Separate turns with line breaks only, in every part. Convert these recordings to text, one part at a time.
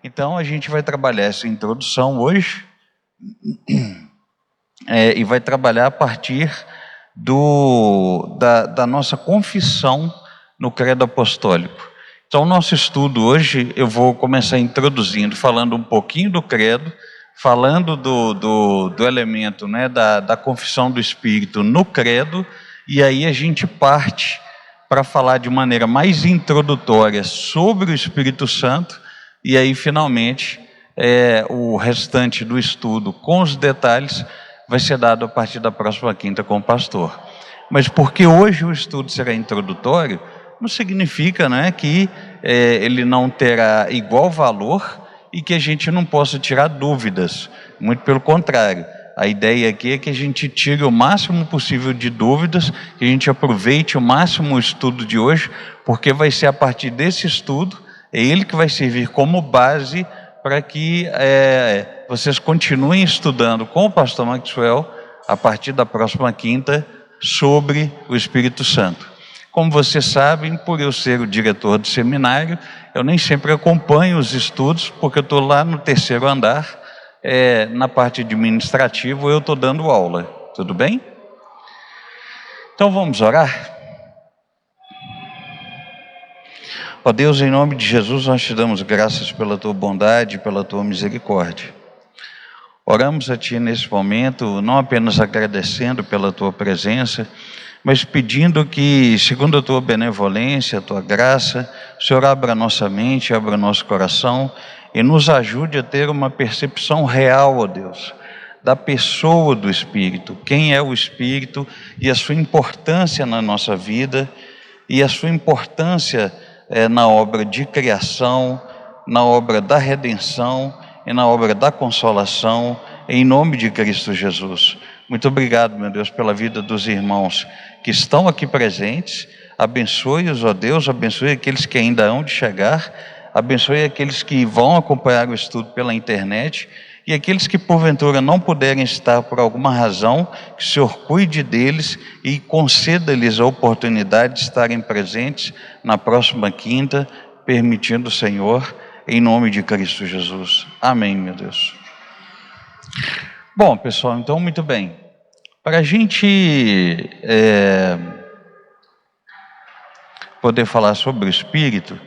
Então a gente vai trabalhar essa introdução hoje e vai trabalhar a partir da nossa confissão no credo apostólico. Então, nosso estudo hoje, eu vou começar introduzindo, falando um pouquinho do credo, falando do elemento, né, da confissão do Espírito no credo, e aí a gente parte para falar de maneira mais introdutória sobre o Espírito Santo, e aí finalmente o restante do estudo com os detalhes vai ser dado a partir da próxima quinta com o pastor. Mas porque hoje o estudo será introdutório, não significa, né, que ele não terá igual valor e que a gente não possa tirar dúvidas. Muito pelo contrário. A ideia aqui é que a gente tire o máximo possível de dúvidas, que a gente aproveite o máximo o estudo de hoje, porque vai ser a partir desse estudo, é ele que vai servir como base para que vocês continuem estudando com o pastor Maxwell, a partir da próxima quinta, sobre o Espírito Santo. Como vocês sabem, por eu ser o diretor do seminário, eu nem sempre acompanho os estudos, porque eu estou lá no terceiro andar, na parte administrativa, eu estou dando aula. Tudo bem? Então vamos orar? Ó Deus, em nome de Jesus, nós te damos graças pela tua bondade, pela tua misericórdia. Oramos a ti nesse momento, não apenas agradecendo pela tua presença, mas pedindo que, segundo a tua benevolência, a tua graça, o Senhor abra nossa mente, abra nosso coração e nos ajude a ter uma percepção real, ó Deus, da pessoa do Espírito, quem é o Espírito e a sua importância na nossa vida e a sua importância na obra de criação, na obra da redenção e na obra da consolação, em nome de Cristo Jesus. Muito obrigado, meu Deus, pela vida dos irmãos que estão aqui presentes. Abençoe-os, ó Deus, abençoe aqueles que ainda hão de chegar, abençoe aqueles que vão acompanhar o estudo pela internet e aqueles que porventura não puderem estar por alguma razão, que o Senhor cuide deles e conceda-lhes a oportunidade de estarem presentes na próxima quinta, permitindo o Senhor, em nome de Cristo Jesus. Amém, meu Deus. Bom, pessoal, então muito bem. Para a gente poder falar sobre o Espírito,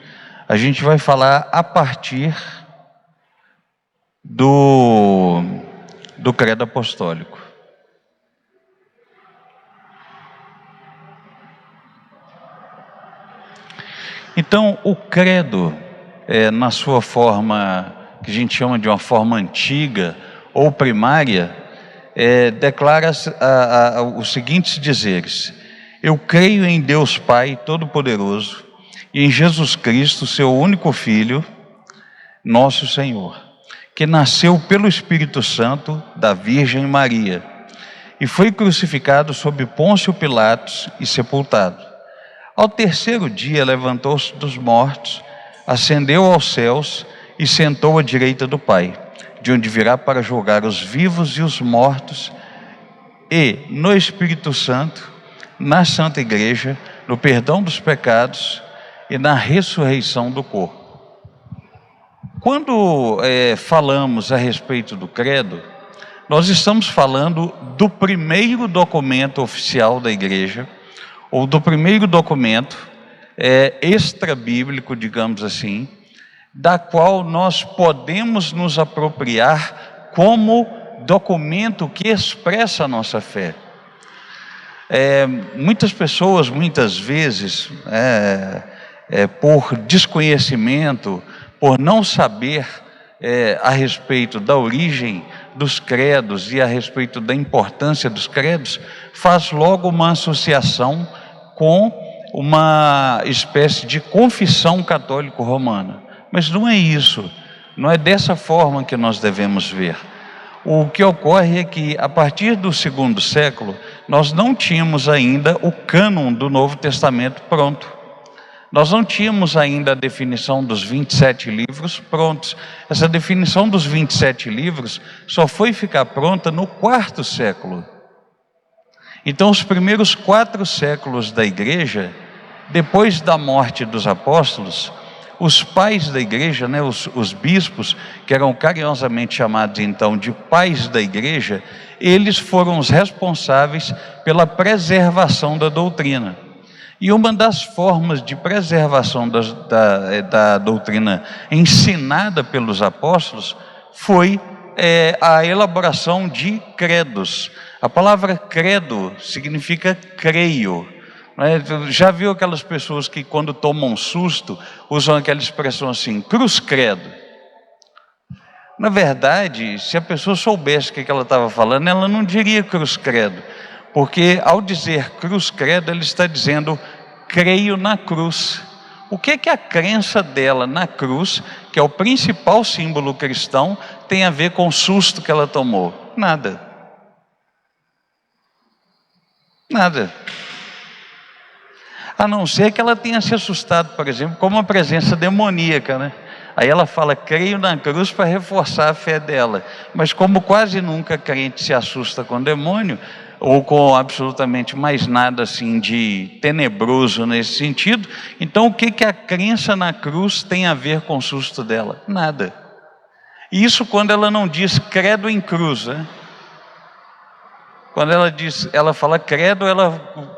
a gente vai falar a partir do credo apostólico. Então, o credo, na sua forma, que a gente chama de uma forma antiga ou primária, declara os seguintes dizeres: eu creio em Deus Pai Todo-Poderoso e em Jesus Cristo, seu único Filho, nosso Senhor, que nasceu pelo Espírito Santo da Virgem Maria e foi crucificado sob Pôncio Pilatos e sepultado. Ao terceiro dia levantou-se dos mortos, ascendeu aos céus e sentou à direita do Pai, de onde virá para julgar os vivos e os mortos, e no Espírito Santo, na Santa Igreja, no perdão dos pecados e na ressurreição do corpo. Quando falamos a respeito do credo, nós estamos falando do primeiro documento oficial da igreja, ou do primeiro documento extra-bíblico, digamos assim, da qual nós podemos nos apropriar como documento que expressa a nossa fé. Muitas pessoas, muitas vezes, por desconhecimento, por não saber a respeito da origem dos credos e a respeito da importância dos credos, faz logo uma associação com uma espécie de confissão católico-romana. Mas não é isso, não é dessa forma que nós devemos ver. O que ocorre é que, a partir do segundo século, nós não tínhamos ainda o cânon do Novo Testamento pronto. Nós não tínhamos ainda a definição dos 27 livros prontos. Essa definição dos 27 livros só foi ficar pronta no quarto século. Então, os primeiros 4 séculos da igreja, depois da morte dos apóstolos, Os pais da igreja, né, os bispos, que eram carinhosamente chamados então de pais da igreja, eles foram os responsáveis pela preservação da doutrina. E uma das formas de preservação da doutrina ensinada pelos apóstolos foi a elaboração de credos. A palavra credo significa creio. Já viu aquelas pessoas que quando tomam um susto usam aquela expressão assim, cruz credo? Na verdade, se a pessoa soubesse o que ela estava falando, ela não diria cruz credo, porque ao dizer cruz credo, ele está dizendo creio na cruz. O que é que a crença dela na cruz, que é o principal símbolo cristão, tem a ver com o susto que ela tomou? Nada. Nada. A não ser que ela tenha se assustado, por exemplo, com uma presença demoníaca, né? Aí ela fala, creio na cruz, para reforçar a fé dela. Mas como quase nunca crente se assusta com demônio, ou com absolutamente mais nada assim de tenebroso nesse sentido, então o que a crença na cruz tem a ver com o susto dela? Nada. Isso quando ela não diz credo em cruz, né? Quando ela fala credo,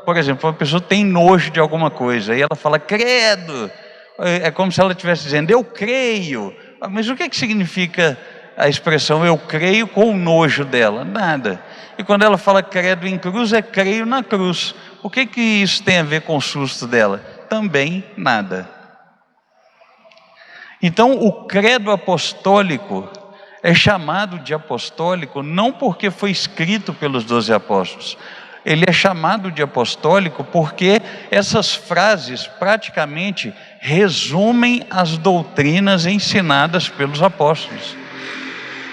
por exemplo, uma pessoa tem nojo de alguma coisa, e ela fala credo, é como se ela estivesse dizendo, eu creio. Mas o que significa a expressão eu creio com o nojo dela? Nada. E quando ela fala credo em cruz, é creio na cruz. O que isso tem a ver com o susto dela? Também nada. Então, o credo apostólico é chamado de apostólico não porque foi escrito pelos 12 apóstolos. Ele é chamado de apostólico porque essas frases praticamente resumem as doutrinas ensinadas pelos apóstolos.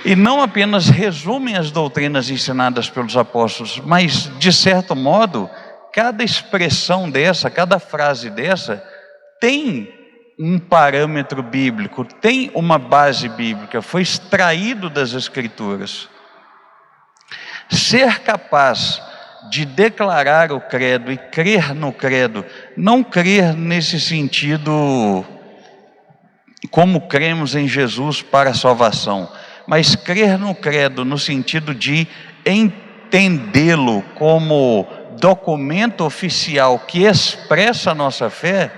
E não apenas resumem as doutrinas ensinadas pelos apóstolos, mas, de certo modo, cada expressão dessa, cada frase dessa, tem um parâmetro bíblico, tem uma base bíblica, foi extraído das Escrituras. Ser capaz de declarar o credo e crer no credo, não crer nesse sentido como cremos em Jesus para a salvação, mas crer no credo no sentido de entendê-lo como documento oficial que expressa a nossa fé,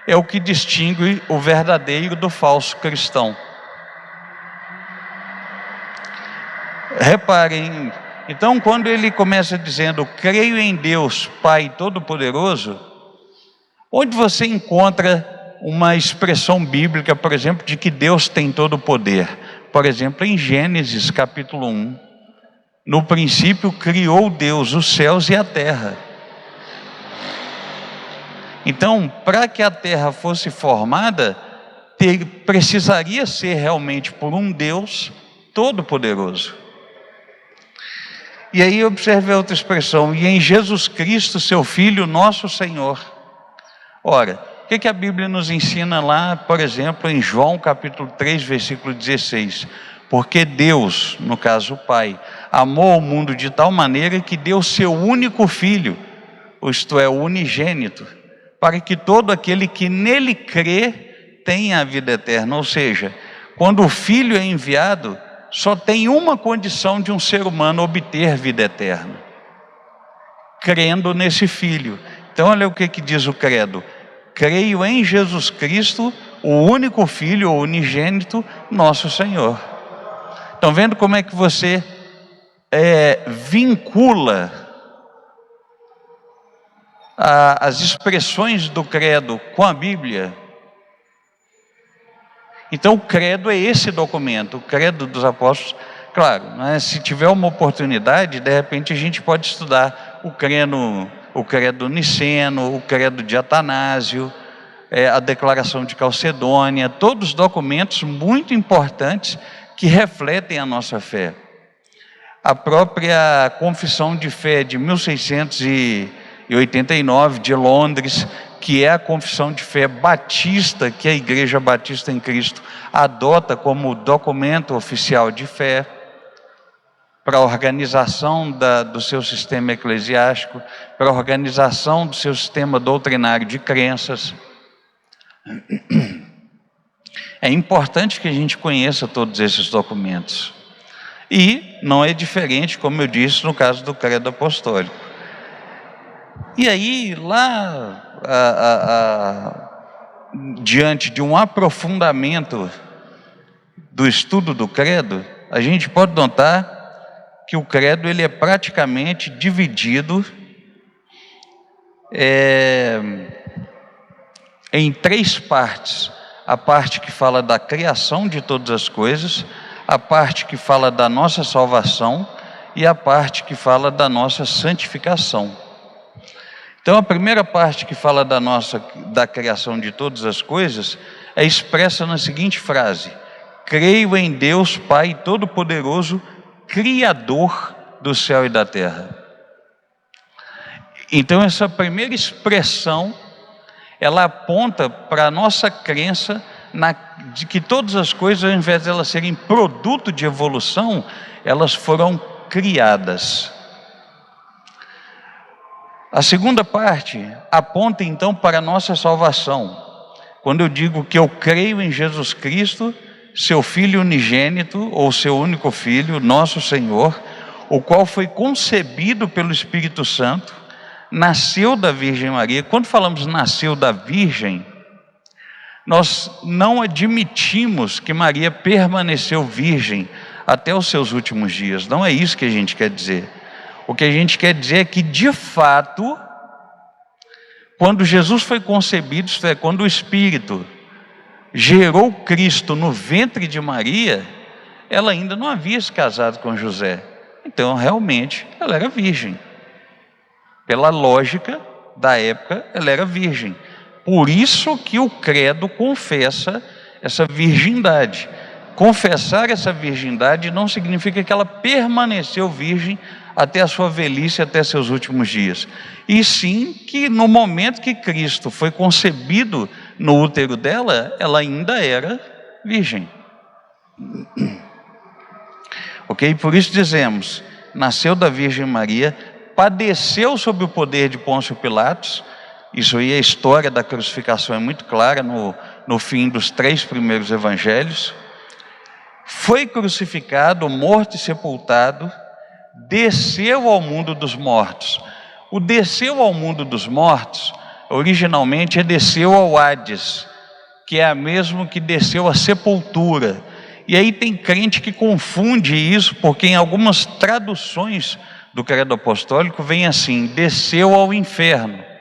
é o que distingue o verdadeiro do falso cristão. Reparem, então quando ele começa dizendo, creio em Deus, Pai Todo-Poderoso, onde você encontra uma expressão bíblica, por exemplo, de que Deus tem todo o poder? Por exemplo, em Gênesis capítulo 1, no princípio criou Deus os céus e a terra. Então, para que a terra fosse formada, precisaria ser realmente por um Deus todo-poderoso. E aí observe a outra expressão, e em Jesus Cristo, seu Filho, nosso Senhor. Ora, o que a Bíblia nos ensina lá, por exemplo, em João capítulo 3, versículo 16? Porque Deus, no caso o Pai, amou o mundo de tal maneira que deu seu único Filho, isto é, o unigênito, para que todo aquele que nele crê tenha a vida eterna. Ou seja, quando o Filho é enviado, só tem uma condição de um ser humano obter vida eterna: crendo nesse Filho. Então olha o que diz o credo: creio em Jesus Cristo, o único Filho, o unigênito, nosso Senhor. Estão vendo como é que você vincula as expressões do credo com a Bíblia? Então o credo é esse documento, o credo dos apóstolos. Claro, né, se tiver uma oportunidade, de repente a gente pode estudar o credo niceno, o credo de Atanásio, a declaração de Calcedônia, todos documentos muito importantes que refletem a nossa fé. A própria Confissão de Fé de 1689 de Londres, que é a confissão de fé batista, que a Igreja Batista em Cristo adota como documento oficial de fé para a organização do seu sistema eclesiástico, para a organização do seu sistema doutrinário de crenças. É importante que a gente conheça todos esses documentos. E não é diferente, como eu disse, no caso do credo apostólico. E aí, lá, diante de um aprofundamento do estudo do credo, a gente pode notar que o credo ele é praticamente dividido em 3 partes. A parte que fala da criação de todas as coisas, a parte que fala da nossa salvação e a parte que fala da nossa santificação. Então a primeira parte que fala da criação de todas as coisas é expressa na seguinte frase: creio em Deus Pai Todo-Poderoso, Criador do céu e da terra. Então essa primeira expressão, ela aponta para a nossa crença de que todas as coisas, ao invés de elas serem produto de evolução, elas foram criadas. A segunda parte aponta então para a nossa salvação. Quando eu digo que eu creio em Jesus Cristo, seu Filho unigênito, ou seu único Filho, nosso Senhor, o qual foi concebido pelo Espírito Santo, nasceu da Virgem Maria. Quando falamos nasceu da Virgem, nós não admitimos que Maria permaneceu virgem até os seus últimos dias. Não é isso que a gente quer dizer. O que a gente quer dizer é que, de fato, quando Jesus foi concebido, isto é, quando o Espírito gerou Cristo no ventre de Maria, ela ainda não havia se casado com José. Então, realmente, ela era virgem. Pela lógica da época, ela era virgem. Por isso que o credo confessa essa virgindade. Confessar essa virgindade não significa que ela permaneceu virgem até a sua velhice, até seus últimos dias. E sim que no momento que Cristo foi concebido no útero dela, ela ainda era virgem. Ok? Por isso dizemos, nasceu da Virgem Maria, padeceu sob o poder de Pôncio Pilatos. Isso aí, a história da crucificação é muito clara no fim dos 3 primeiros evangelhos. Foi crucificado, morto e sepultado, desceu ao mundo dos mortos. O desceu ao mundo dos mortos, originalmente é desceu ao Hades, que é a mesma que desceu à sepultura. E aí tem crente que confunde isso, porque em algumas traduções do credo apostólico vem assim: desceu ao inferno.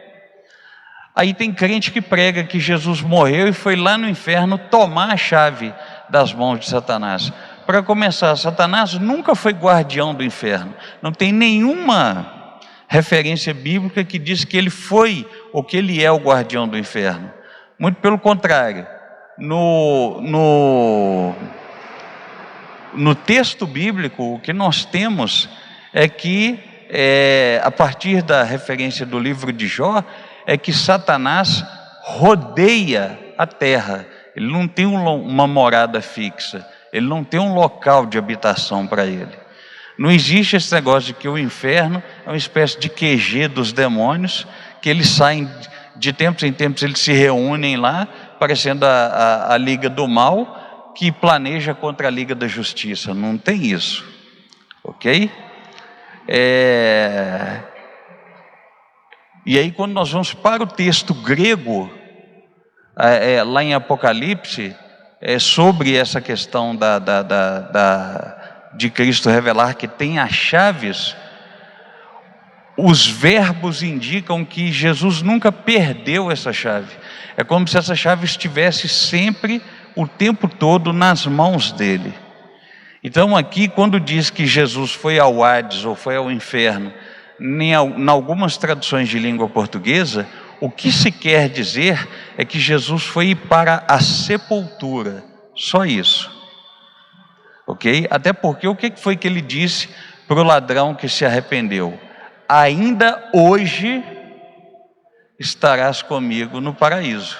Aí tem crente que prega que Jesus morreu e foi lá no inferno tomar a chave das mãos de Satanás. Para começar, Satanás nunca foi guardião do inferno. Não tem nenhuma referência bíblica que diz que ele foi ou que ele é o guardião do inferno. Muito pelo contrário. No texto bíblico, o que nós temos é que, a partir da referência do livro de Jó, é que Satanás rodeia a terra. Ele não tem uma morada fixa, ele não tem um local de habitação para ele. Não existe esse negócio de que o inferno é uma espécie de QG dos demônios, que eles saem de tempos em tempos, eles se reúnem lá, parecendo a Liga do Mal, que planeja contra a Liga da Justiça. Não tem isso, ok? E aí, quando nós vamos para o texto grego, lá em Apocalipse, sobre essa questão de Cristo revelar que tem as chaves, os verbos indicam que Jesus nunca perdeu essa chave. É como se essa chave estivesse sempre, o tempo todo, nas mãos dele. Então aqui, quando diz que Jesus foi ao Hades ou foi ao inferno, em algumas traduções de língua portuguesa, o que se quer dizer é que Jesus foi para a sepultura, só isso, ok? Até porque o que foi que ele disse para o ladrão que se arrependeu? Ainda hoje estarás comigo no paraíso.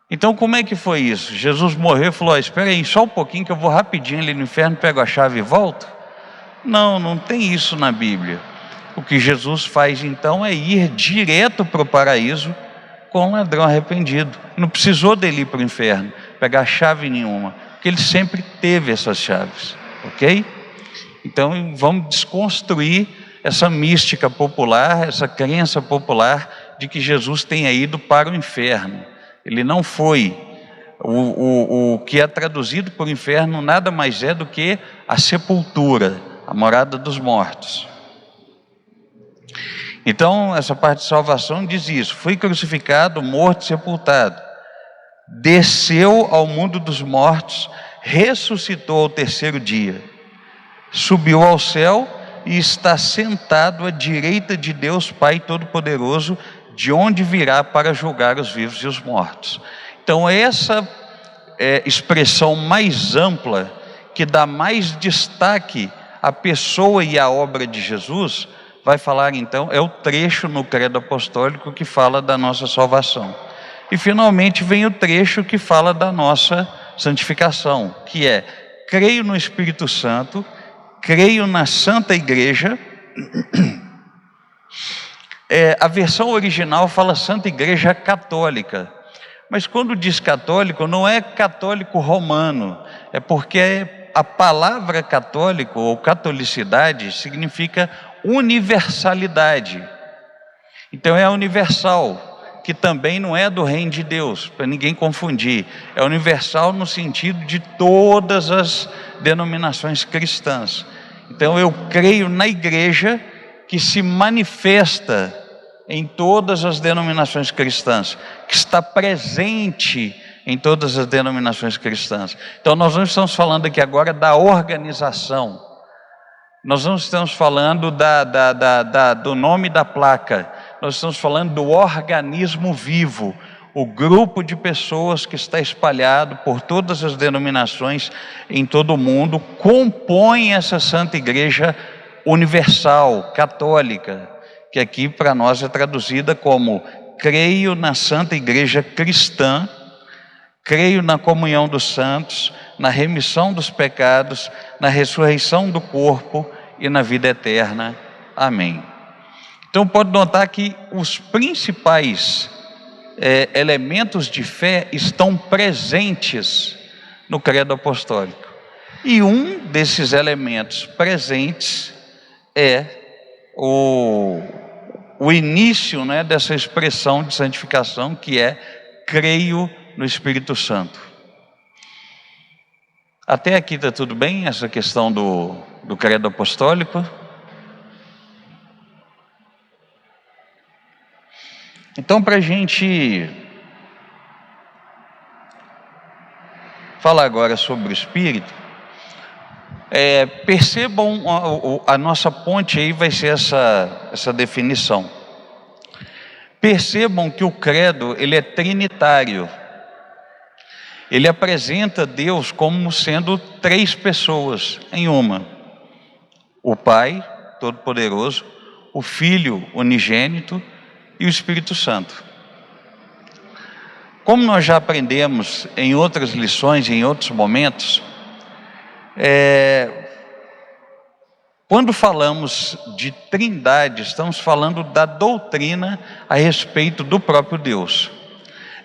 Então como é que foi isso? Jesus morreu e falou: espera aí só um pouquinho que eu vou rapidinho ali no inferno, pego a chave e volto? Não, não tem isso na Bíblia. O que Jesus faz então é ir direto para o paraíso, com um ladrão arrependido. Não precisou dele ir para o inferno, pegar chave nenhuma, porque ele sempre teve essas chaves, ok? Então vamos desconstruir essa mística popular, essa crença popular de que Jesus tenha ido para o inferno. Ele não foi. O que é traduzido por inferno nada mais é do que a sepultura, a morada dos mortos. Então essa parte de salvação diz isso: foi crucificado, morto e sepultado, desceu ao mundo dos mortos, ressuscitou ao terceiro dia, subiu ao céu e está sentado à direita de Deus Pai Todo-Poderoso, de onde virá para julgar os vivos e os mortos. Então essa expressão mais ampla, que dá mais destaque à pessoa e à obra de Jesus, vai falar então, é o trecho no Credo Apostólico que fala da nossa salvação. E finalmente vem o trecho que fala da nossa santificação, que é: creio no Espírito Santo, creio na Santa Igreja. A versão original fala Santa Igreja Católica, mas quando diz católico, não é católico romano, é porque a palavra católico ou catolicidade significa universalidade. Então é universal, que também não é do reino de Deus, para ninguém confundir. É universal no sentido de todas as denominações cristãs. Então eu creio na igreja que se manifesta em todas as denominações cristãs, que está presente em todas as denominações cristãs. Então nós não estamos falando aqui agora da organização, nós não estamos falando do nome da placa, nós estamos falando do organismo vivo, o grupo de pessoas que está espalhado por todas as denominações em todo o mundo, compõe essa Santa Igreja universal, católica, que aqui para nós é traduzida como: creio na Santa Igreja cristã, creio na comunhão dos santos, na remissão dos pecados, na ressurreição do corpo e na vida eterna. Amém. Então pode notar que os principais elementos de fé estão presentes no Credo Apostólico. E um desses elementos presentes é o início, dessa expressão de santificação, que é: creio no Espírito Santo. Até aqui está tudo bem, essa questão do Credo Apostólico? Então, para a gente falar agora sobre o Espírito, percebam, a nossa ponte aí vai ser essa definição. Percebam que o credo, ele é trinitário. Ele apresenta Deus como sendo três pessoas em uma: o Pai Todo-Poderoso, o Filho unigênito e o Espírito Santo. Como nós já aprendemos em outras lições, em outros momentos, quando falamos de trindade, estamos falando da doutrina a respeito do próprio Deus.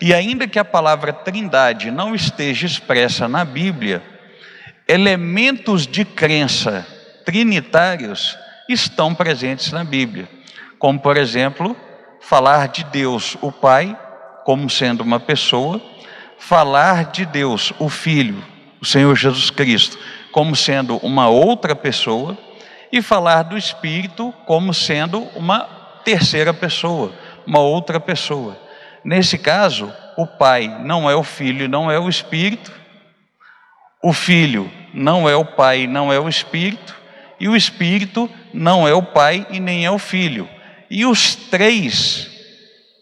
E ainda que a palavra trindade não esteja expressa na Bíblia, elementos de crença trinitários estão presentes na Bíblia. Como, por exemplo, falar de Deus, o Pai, como sendo uma pessoa, falar de Deus, o Filho, o Senhor Jesus Cristo, como sendo uma outra pessoa, e falar do Espírito como sendo uma terceira pessoa, uma outra pessoa. Nesse caso, o Pai não é o Filho, não é o Espírito, o Filho não é o Pai, não é o Espírito, e o Espírito não é o Pai e nem é o Filho. E os três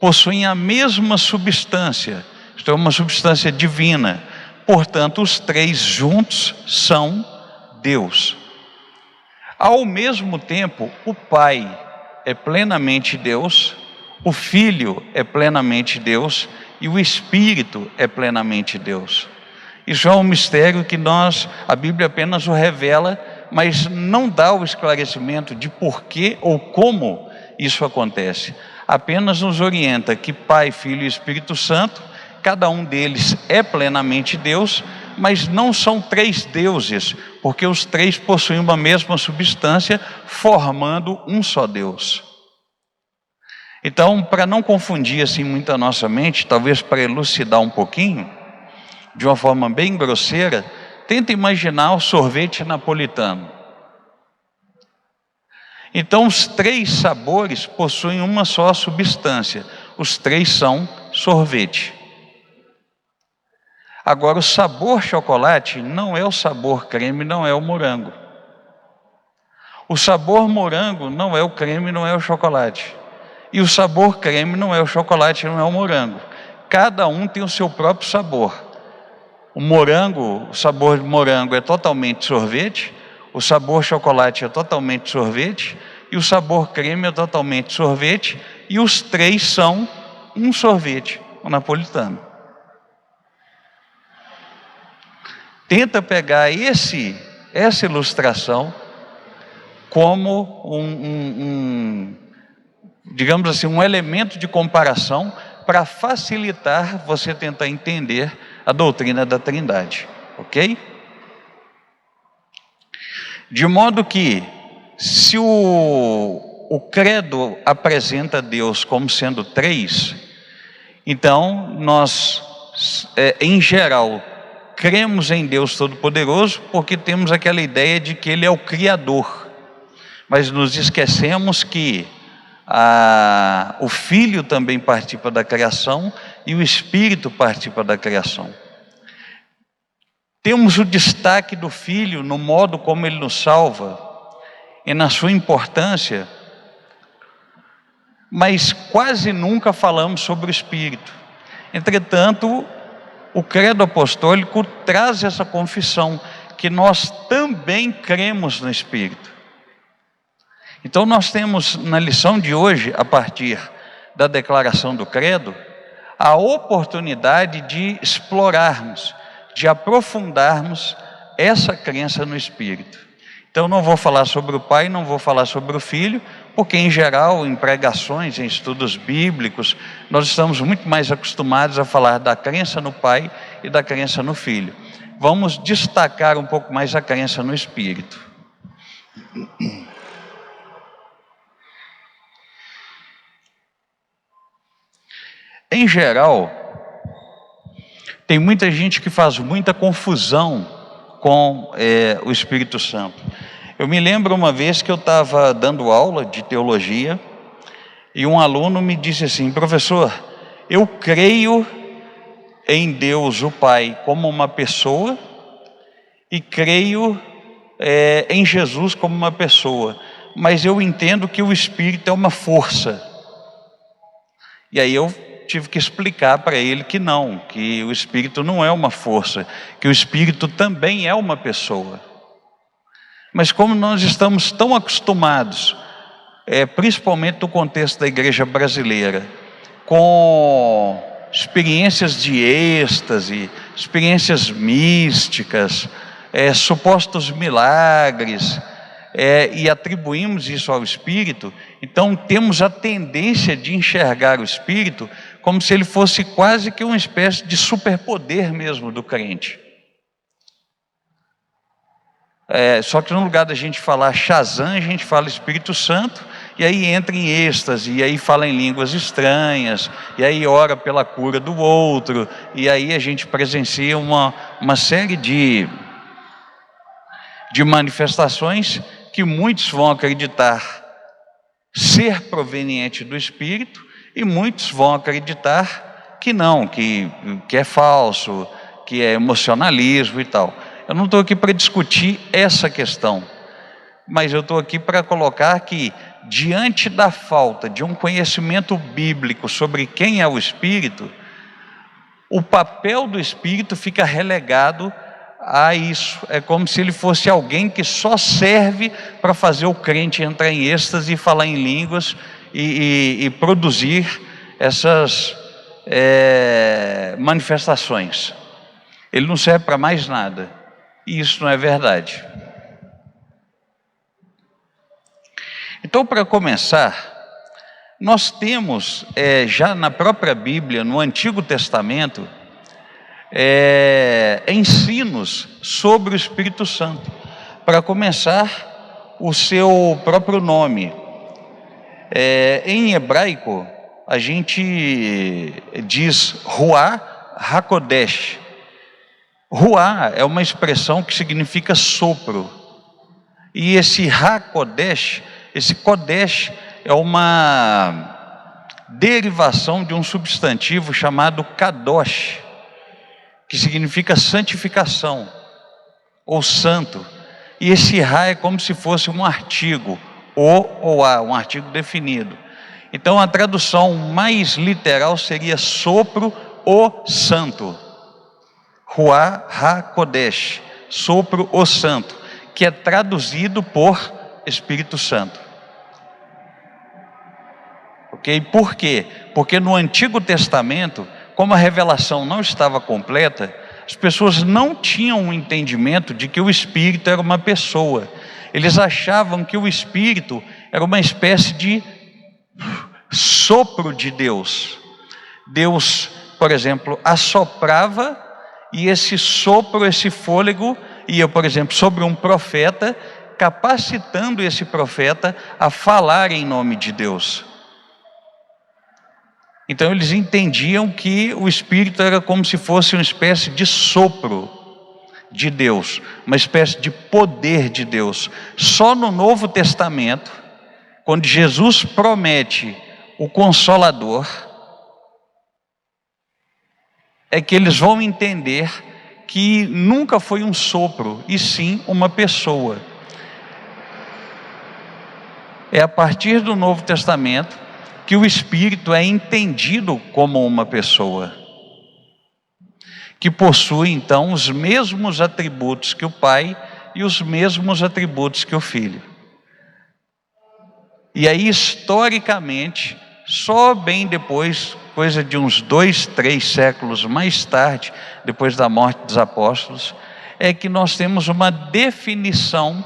possuem a mesma substância, isto é, uma substância divina. Portanto, os três juntos são Deus. Ao mesmo tempo, o Pai é plenamente Deus, o Filho é plenamente Deus e o Espírito é plenamente Deus. Isso é um mistério que a Bíblia apenas o revela, mas não dá o esclarecimento de por que ou como isso acontece. apenas nos orienta que Pai, Filho e Espírito Santo, cada um deles é plenamente Deus, mas não são três deuses, porque os três possuem uma mesma substância, formando um só Deus. Então, para não confundir assim muito a nossa mente, talvez para elucidar um pouquinho, de uma forma bem grosseira, tenta imaginar o sorvete napolitano. Então, os três sabores possuem uma só substância. Os três são sorvete. Agora, o sabor chocolate não é o sabor creme, não é o morango. O sabor morango não é o creme, não é o chocolate. E o sabor creme não é o chocolate, não é o morango. Cada um tem o seu próprio sabor. O morango, o sabor de morango é totalmente sorvete, o sabor chocolate é totalmente sorvete, e o sabor creme é totalmente sorvete, e os três são um sorvete, o napolitano. Tenta pegar essa ilustração como digamos assim, um elemento de comparação para facilitar você tentar entender a doutrina da Trindade, ok? De modo que, se o credo apresenta Deus como sendo três, então nós, em geral, cremos em Deus Todo-Poderoso porque temos aquela ideia de que Ele é o Criador, mas nos esquecemos que o Filho também participa da criação e o Espírito participa da criação. Temos o destaque do Filho no modo como Ele nos salva e na sua importância, mas quase nunca falamos sobre o Espírito. Entretanto, o credo apostólico traz essa confissão, que nós também cremos no Espírito. Então nós temos na lição de hoje, a partir da declaração do credo, a oportunidade de explorarmos, de aprofundarmos essa crença no Espírito. Então não vou falar sobre o Pai, não vou falar sobre o Filho, porque em geral, em pregações, em estudos bíblicos, nós estamos muito mais acostumados a falar da crença no Pai e da crença no Filho. Vamos destacar um pouco mais a crença no Espírito. Em geral, tem muita gente que faz muita confusão com o Espírito Santo. Eu me lembro uma vez que eu estava dando aula de teologia e um aluno me disse assim: professor, eu creio em Deus o Pai como uma pessoa e creio em Jesus como uma pessoa, mas eu entendo que o Espírito é uma força. E aí eu tive que explicar para ele que não, que o Espírito não é uma força, que o Espírito também é uma pessoa. Mas como nós estamos tão acostumados, principalmente no contexto da igreja brasileira, com experiências de êxtase, experiências místicas, supostos milagres, e atribuímos isso ao Espírito, então temos a tendência de enxergar o Espírito como se ele fosse quase que uma espécie de superpoder mesmo do crente. Só que no lugar da gente falar Shazam, a gente fala Espírito Santo, e aí entra em êxtase, e aí fala em línguas estranhas, e aí ora pela cura do outro, e aí a gente presencia uma série de manifestações que muitos vão acreditar ser proveniente do Espírito, e muitos vão acreditar que não, que é falso, que é emocionalismo e tal. Eu não estou aqui para discutir essa questão, mas eu estou aqui para colocar que, diante da falta de um conhecimento bíblico sobre quem é o Espírito, o papel do Espírito fica relegado a isso. É como se ele fosse alguém que só serve para fazer o crente entrar em êxtase e falar em línguas e produzir essas manifestações. Ele não serve para mais nada. E isso não é verdade. Então, para começar, Nós temos, já na própria Bíblia, no Antigo Testamento, ensinos sobre o Espírito Santo. Para começar, o seu próprio nome. Em hebraico, a gente diz Ruach HaKodesh. Ruach é uma expressão que significa sopro. E esse HaKodesh, esse Kodesh, é uma derivação de um substantivo chamado Kadosh, que significa santificação, ou santo. E esse Ra é como se fosse um artigo, o ou a, um artigo definido. Então a tradução mais literal seria sopro o santo. Ruach HaKodesh, sopro o santo, que é traduzido por Espírito Santo. Ok? Por quê? Porque no Antigo Testamento, como a revelação não estava completa, as pessoas não tinham um entendimento de que o Espírito era uma pessoa. Eles achavam que o Espírito era uma espécie de sopro de Deus. Deus, por exemplo, assoprava e esse sopro, esse fôlego ia, por exemplo, sobre um profeta, capacitando esse profeta a falar em nome de Deus. Então eles entendiam que o Espírito era como se fosse uma espécie de sopro de Deus, uma espécie de poder de Deus. Só no Novo Testamento, quando Jesus promete o Consolador, é que eles vão entender que nunca foi um sopro, e sim uma pessoa. É a partir do Novo Testamento que o Espírito é entendido como uma pessoa, que possui então os mesmos atributos que o Pai e os mesmos atributos que o Filho. E aí, historicamente, só bem depois, coisa de uns 2, 3 séculos mais tarde, depois da morte dos apóstolos, é que nós temos uma definição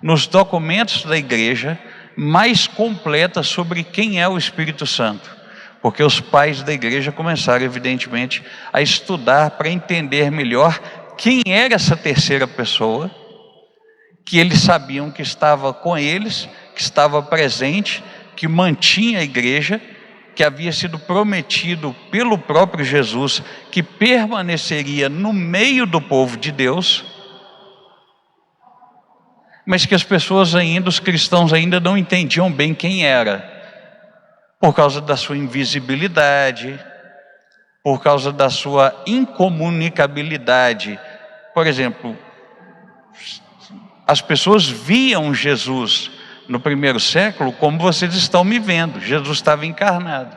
nos documentos da igreja mais completa sobre quem é o Espírito Santo, porque os pais da igreja começaram, evidentemente, a estudar para entender melhor quem era essa terceira pessoa, que eles sabiam que estava com eles, que estava presente, que mantinha a igreja, que havia sido prometido pelo próprio Jesus, que permaneceria no meio do povo de Deus, mas que as pessoas ainda, os cristãos ainda não entendiam bem quem era, por causa da sua invisibilidade, por causa da sua incomunicabilidade. Por exemplo, as pessoas viam Jesus no primeiro século como vocês estão me vendo. Jesus estava encarnado.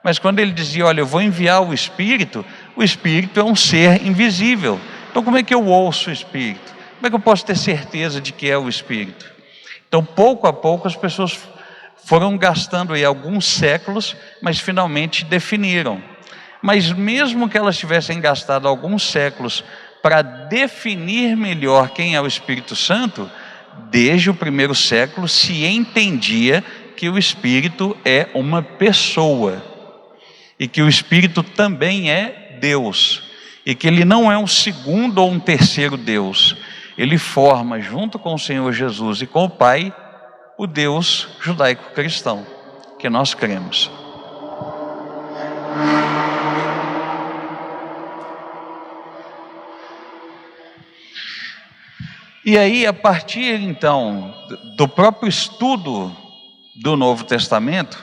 Mas quando ele dizia, olha, eu vou enviar o Espírito é um ser invisível. Então como é que eu ouço o Espírito? Como é que eu posso ter certeza de que é o Espírito? Então, pouco a pouco, as pessoas foram gastando aí alguns séculos, mas finalmente definiram. Mas mesmo que elas tivessem gastado alguns séculos para definir melhor quem é o Espírito Santo, desde o primeiro século se entendia que o Espírito é uma pessoa, e que o Espírito também é Deus, e que ele não é um segundo ou um terceiro Deus. Ele forma, junto com o Senhor Jesus e com o Pai, o Deus judaico-cristão, que nós cremos. E aí, a partir então do próprio estudo do Novo Testamento,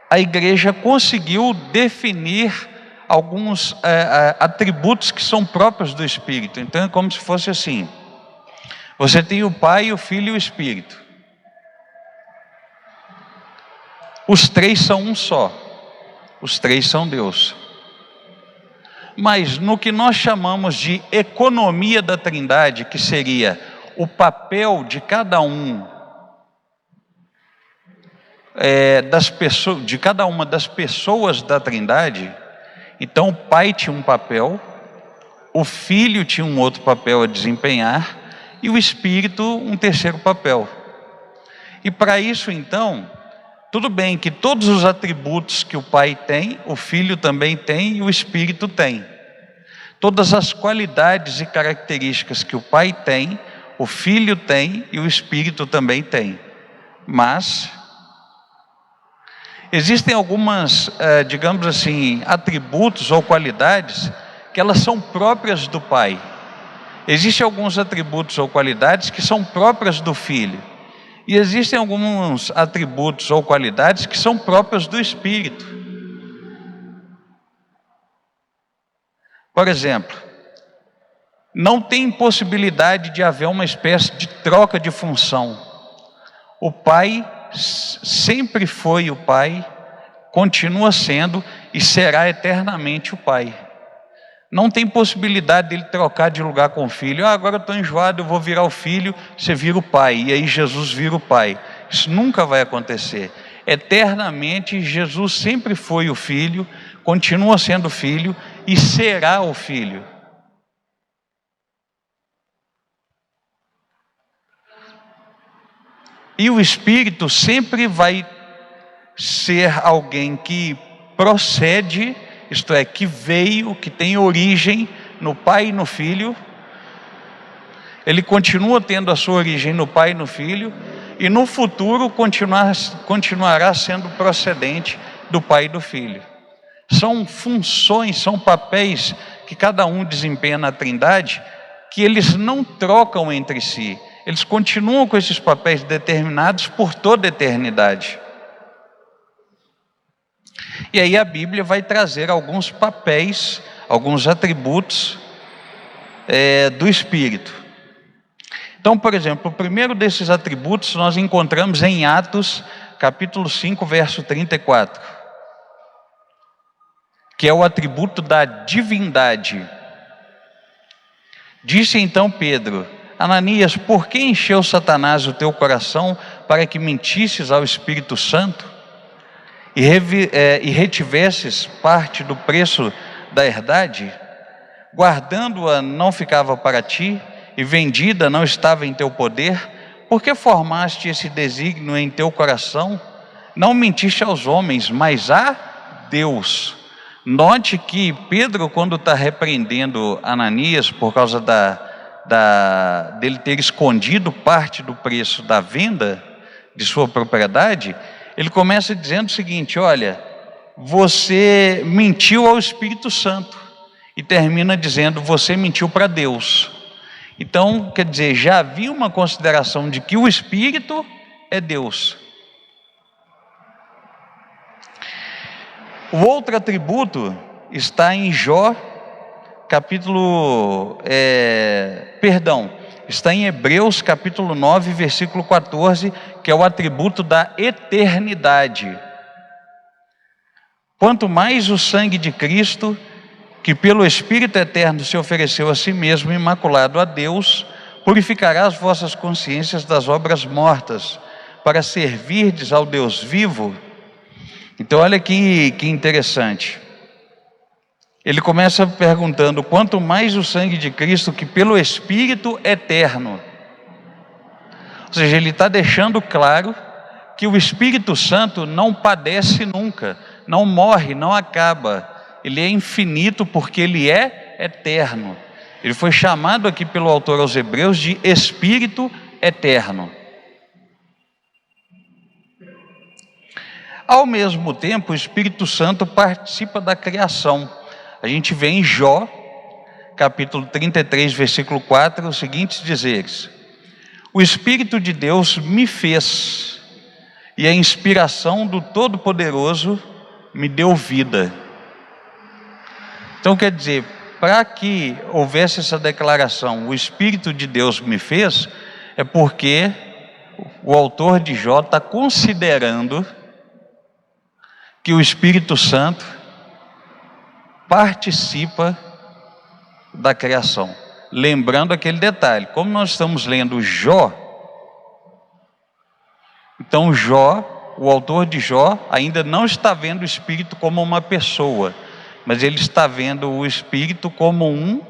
a igreja conseguiu definir alguns atributos que são próprios do Espírito. Então é como se fosse assim: você tem o Pai, o Filho e o Espírito. Os três são um só, os três são Deus. Mas no que nós chamamos de economia da Trindade, que seria o papel de cada um de cada uma das pessoas da Trindade, então o Pai tinha um papel, o Filho tinha um outro papel a desempenhar, e o Espírito um terceiro papel. E para isso, então, tudo bem que todos os atributos que o Pai tem, o Filho também tem e o Espírito tem. Todas as qualidades e características que o Pai tem, o Filho tem e o Espírito também tem. Mas existem algumas, digamos assim, atributos ou qualidades que elas são próprias do Pai. Existem alguns atributos ou qualidades que são próprias do Filho. E existem alguns atributos ou qualidades que são próprias do Espírito. Por exemplo, não tem possibilidade de haver uma espécie de troca de função. O Pai sempre foi o Pai, continua sendo e será eternamente o Pai. Não tem possibilidade dele trocar de lugar com o Filho. Agora eu estou enjoado, eu vou virar o Filho, você vira o Pai, e aí Jesus vira o Pai. Isso nunca vai acontecer. Eternamente, Jesus sempre foi o Filho, continua sendo o Filho e será o Filho. E o Espírito sempre vai ser alguém que procede, isto é, que veio, que tem origem no Pai e no Filho. Ele continua tendo a sua origem no Pai e no Filho, e no futuro continuará sendo procedente do Pai e do Filho. São funções, são papéis que cada um desempenha na Trindade, que eles não trocam entre si. Eles continuam com esses papéis determinados por toda a eternidade. E aí a Bíblia vai trazer alguns papéis, alguns atributos do Espírito. Então, por exemplo, o primeiro desses atributos nós encontramos em Atos, capítulo 5, verso 34, que é o atributo da divindade. Disse então Pedro: Ananias, por que encheu Satanás o teu coração para que mentisses ao Espírito Santo e retivesses parte do preço da herdade? Guardando-a não ficava para ti, e vendida não estava em teu poder? Por que formaste esse desígnio em teu coração? Não mentiste aos homens, mas a Deus. Note que Pedro, quando está repreendendo Ananias por causa dele ter escondido parte do preço da venda de sua propriedade, ele começa dizendo o seguinte: olha, você mentiu ao Espírito Santo, e termina dizendo: você mentiu para Deus. Então, quer dizer, já havia uma consideração de que o Espírito é Deus. O outro atributo está em Jó, está em Hebreus capítulo 9, versículo 14, que é o atributo da eternidade. Quanto mais o sangue de Cristo, que pelo Espírito eterno se ofereceu a si mesmo, imaculado a Deus, purificará as vossas consciências das obras mortas, para servirdes ao Deus vivo. Então olha que interessante. Ele começa perguntando: quanto mais o sangue de Cristo, que pelo Espírito eterno. Ou seja, ele está deixando claro que o Espírito Santo não padece nunca, não morre, não acaba. Ele é infinito porque ele é eterno. Ele foi chamado aqui pelo autor aos Hebreus de Espírito eterno. Ao mesmo tempo, o Espírito Santo participa da criação. A gente vê em Jó, capítulo 33, versículo 4, os seguintes dizeres: o Espírito de Deus me fez, e a inspiração do Todo-Poderoso me deu vida. Então quer dizer, para que houvesse essa declaração, o Espírito de Deus me fez, é porque o autor de Jó está considerando que o Espírito Santo participa da criação. Lembrando aquele detalhe, como nós estamos lendo Jó, então Jó, o autor de Jó, ainda não está vendo o Espírito como uma pessoa, mas ele está vendo o Espírito como um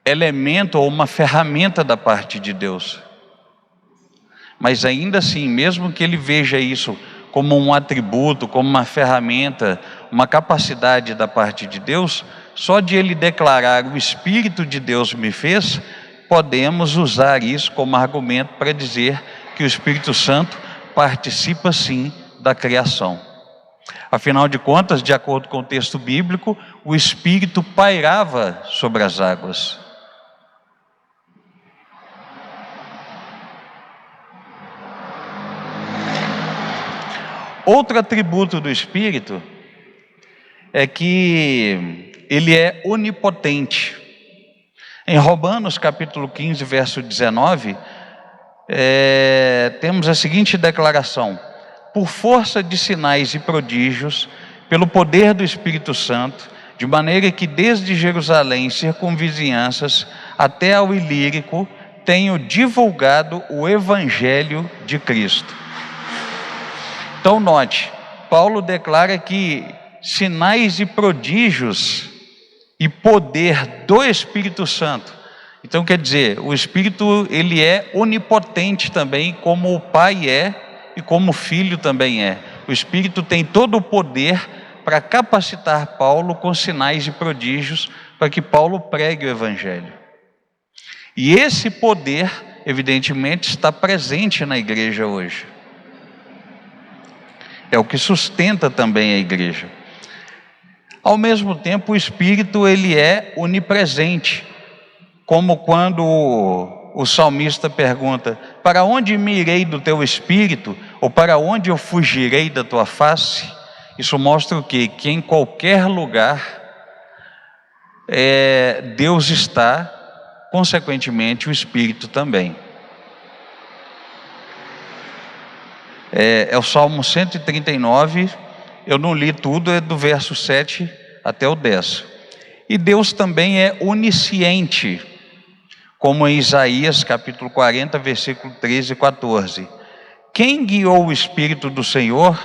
elemento ou uma ferramenta da parte de Deus. Mas ainda assim, mesmo que ele veja isso como um atributo, como uma ferramenta, uma capacidade da parte de Deus, só de ele declarar o Espírito de Deus me fez, podemos usar isso como argumento para dizer que o Espírito Santo participa sim da criação. Afinal de contas, de acordo com o texto bíblico, o Espírito pairava sobre as águas. Outro atributo do Espírito é que ele é onipotente. Em Romanos capítulo 15, verso 19, temos a seguinte declaração: por força de sinais e prodígios, pelo poder do Espírito Santo, de maneira que desde Jerusalém, circunvizinhanças, até ao Ilírico, tenho divulgado o Evangelho de Cristo. Então note, Paulo declara que sinais e prodígios e poder do Espírito Santo. Então quer dizer, o Espírito ele é onipotente também, como o Pai é e como o Filho também é. O Espírito tem todo o poder para capacitar Paulo com sinais e prodígios para que Paulo pregue o Evangelho. E esse poder, evidentemente, está presente na igreja hoje. É o que sustenta também a igreja. Ao mesmo tempo, o Espírito ele é onipresente, como quando o salmista pergunta: para onde me irei do teu Espírito? Ou para onde eu fugirei da tua face? Isso mostra o quê? Que em qualquer lugar Deus está, consequentemente o Espírito também. É o Salmo 139, eu não li tudo, é do verso 7 até o 10. E Deus também é onisciente, como em Isaías capítulo 40, versículo 13 e 14. Quem guiou o Espírito do Senhor?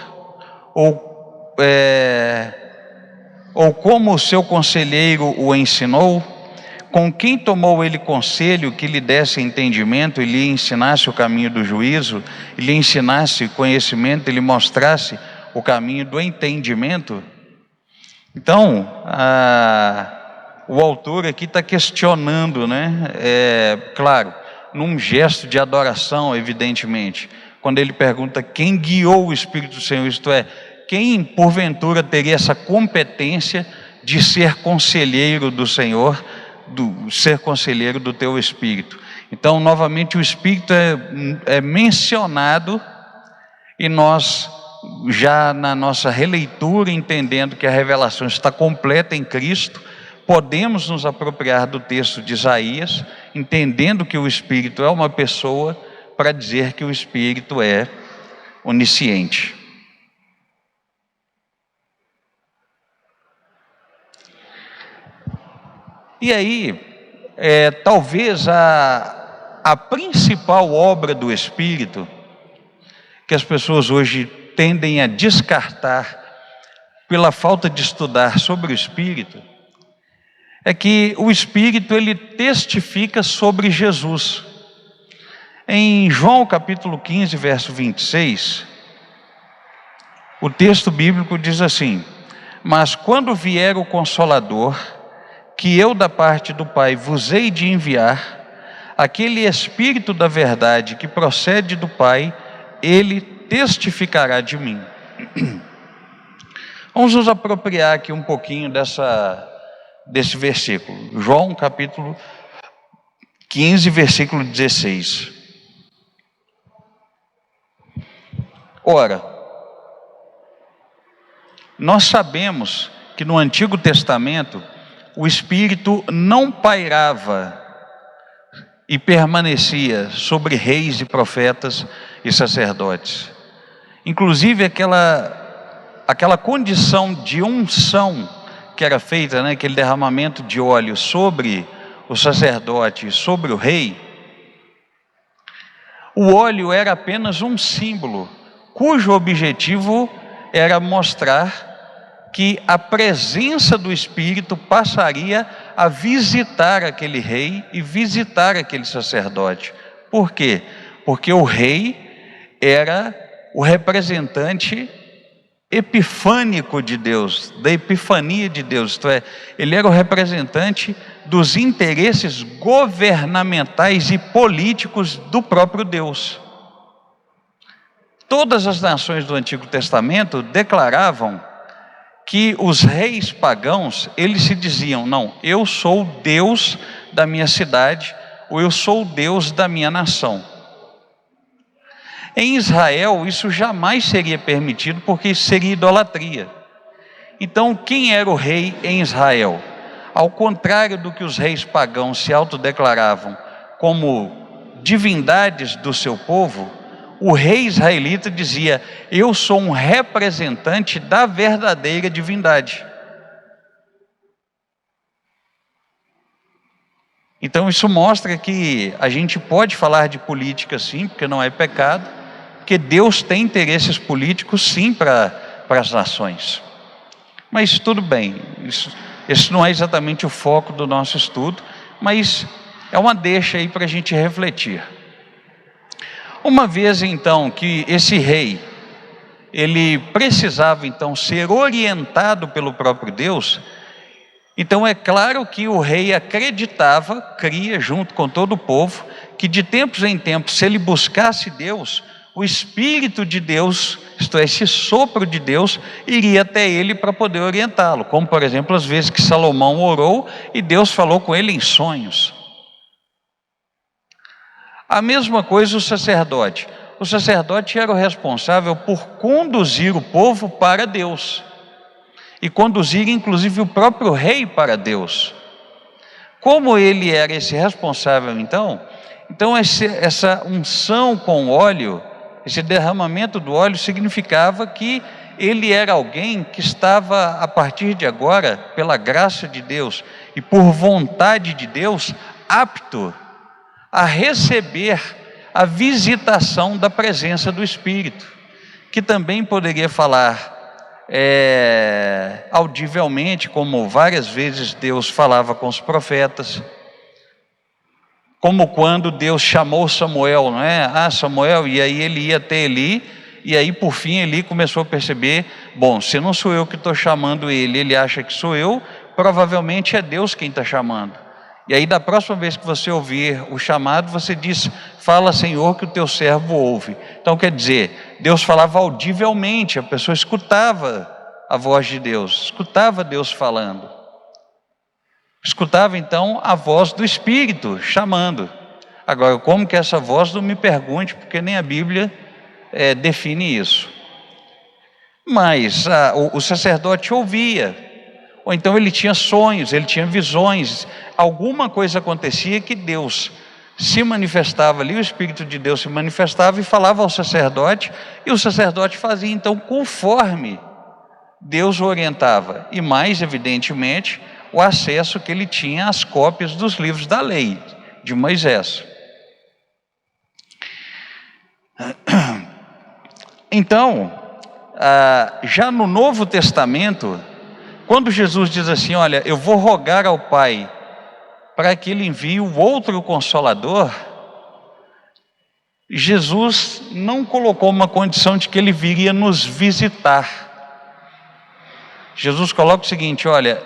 Ou como o seu conselheiro o ensinou? Com quem tomou ele conselho que lhe desse entendimento e lhe ensinasse o caminho do juízo, e lhe ensinasse conhecimento e lhe mostrasse o caminho do entendimento? Então, o autor aqui está questionando, né? Claro, num gesto de adoração, evidentemente, quando ele pergunta quem guiou o Espírito do Senhor, isto é, quem porventura teria essa competência de ser conselheiro do Senhor, ser conselheiro do teu Espírito. Então, novamente, o Espírito é mencionado, e nós, já na nossa releitura, entendendo que a revelação está completa em Cristo, podemos nos apropriar do texto de Isaías, entendendo que o Espírito é uma pessoa, para dizer que o Espírito é onisciente. E aí, talvez a principal obra do Espírito, que as pessoas hoje tendem a descartar pela falta de estudar sobre o Espírito, é que o Espírito ele testifica sobre Jesus. Em João capítulo 15, verso 26, o texto bíblico diz assim: mas quando vier o Consolador, que eu da parte do Pai vos hei de enviar, aquele Espírito da verdade que procede do Pai, ele testificará de mim. Vamos nos apropriar aqui um pouquinho desse versículo. João capítulo 15, versículo 16. Ora, nós sabemos que no Antigo Testamento o Espírito não pairava e permanecia sobre reis e profetas e sacerdotes. Inclusive aquela condição de unção que era feita, né, aquele derramamento de óleo sobre o sacerdote, sobre o rei, o óleo era apenas um símbolo, cujo objetivo era mostrar que a presença do Espírito passaria a visitar aquele rei e visitar aquele sacerdote. Por quê? Porque o rei era o representante epifânico de Deus, da epifania de Deus, isto é, ele era o representante dos interesses governamentais e políticos do próprio Deus. Todas as nações do Antigo Testamento declaravam que os reis pagãos, eles se diziam: não, eu sou o Deus da minha cidade, ou eu sou o Deus da minha nação. Em Israel, isso jamais seria permitido, porque isso seria idolatria. Então, quem era o rei em Israel? Ao contrário do que os reis pagãos se autodeclaravam como divindades do seu povo, o rei israelita dizia: eu sou um representante da verdadeira divindade. Então isso mostra que a gente pode falar de política sim, porque não é pecado, porque Deus tem interesses políticos sim para as nações. Mas tudo bem, esse não é exatamente o foco do nosso estudo, mas é uma deixa aí para a gente refletir. Uma vez então que esse rei, ele precisava então ser orientado pelo próprio Deus, então é claro que o rei acreditava, cria junto com todo o povo, que de tempos em tempos, se ele buscasse Deus, o Espírito de Deus, isto é, esse sopro de Deus, iria até ele para poder orientá-lo, como por exemplo as vezes que Salomão orou e Deus falou com ele em sonhos. A mesma coisa o sacerdote era o responsável por conduzir o povo para Deus, e conduzir inclusive o próprio rei para Deus. Como ele era esse responsável então essa unção com óleo, esse derramamento do óleo significava que ele era alguém que estava, a partir de agora, pela graça de Deus e por vontade de Deus, apto a receber a visitação da presença do Espírito, que também poderia falar audivelmente, como várias vezes Deus falava com os profetas, como quando Deus chamou Samuel, não é? Samuel, e aí ele ia até Eli, e aí por fim Eli começou a perceber: bom, se não sou eu que estou chamando ele acha que sou eu, provavelmente é Deus quem está chamando. E aí da próxima vez que você ouvir o chamado, você diz: fala, Senhor, que o teu servo ouve. Então quer dizer, Deus falava audivelmente, a pessoa escutava a voz de Deus, escutava Deus falando. Escutava então a voz do Espírito chamando. Agora, como que essa voz, não me pergunte, porque nem a Bíblia define isso. Mas o sacerdote ouvia, ou então ele tinha sonhos, ele tinha visões, alguma coisa acontecia que Deus se manifestava ali, o Espírito de Deus se manifestava e falava ao sacerdote, e o sacerdote fazia então conforme Deus o orientava, e mais evidentemente o acesso que ele tinha às cópias dos livros da lei de Moisés. Então, já no Novo Testamento, quando Jesus diz assim: olha, eu vou rogar ao Pai para que ele envie o outro Consolador, Jesus não colocou uma condição de que ele viria nos visitar. Jesus coloca o seguinte: olha,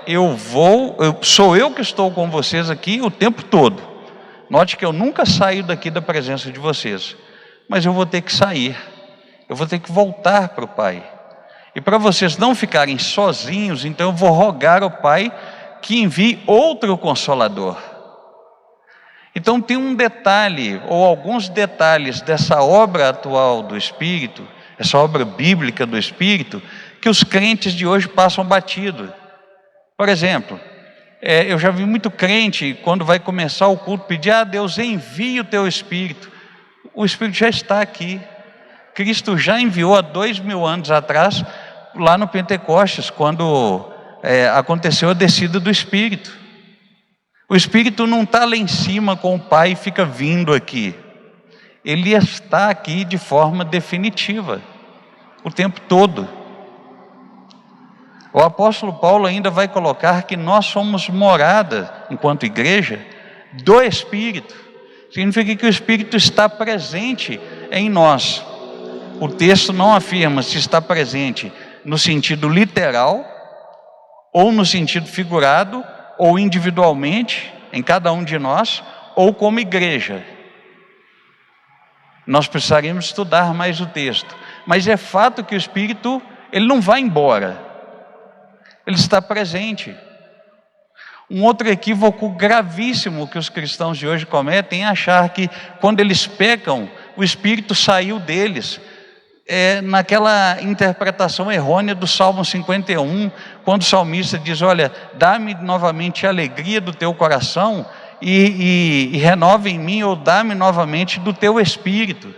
sou eu que estou com vocês aqui o tempo todo. Note que eu nunca saio daqui da presença de vocês, mas eu vou ter que sair, eu vou ter que voltar para o Pai. E para vocês não ficarem sozinhos, então eu vou rogar ao Pai que envie outro Consolador. Então tem um detalhe, ou alguns detalhes dessa obra atual do Espírito, essa obra bíblica do Espírito, que os crentes de hoje passam batido. Por exemplo, eu já vi muito crente, quando vai começar o culto, pedir: Deus, envie o teu Espírito. O Espírito já está aqui. Cristo já enviou há 2000 anos atrás, lá no Pentecostes, quando aconteceu a descida do Espírito. O Espírito não está lá em cima com o Pai e fica vindo aqui. Ele está aqui de forma definitiva, o tempo todo. O apóstolo Paulo ainda vai colocar que nós somos morada, enquanto igreja, do Espírito. significa que o Espírito está presente em nós. O texto não afirma se está presente no sentido literal, ou no sentido figurado, ou individualmente, em cada um de nós, ou como igreja. Nós precisaríamos estudar mais o texto. Mas é fato que o Espírito, ele não vai embora. Ele está presente. Um outro equívoco gravíssimo que os cristãos de hoje cometem é achar que quando eles pecam, o Espírito saiu deles. Naquela interpretação errônea do Salmo 51, quando o salmista diz: olha, dá-me novamente a alegria do teu coração e renova em mim, ou dá-me novamente do teu Espírito.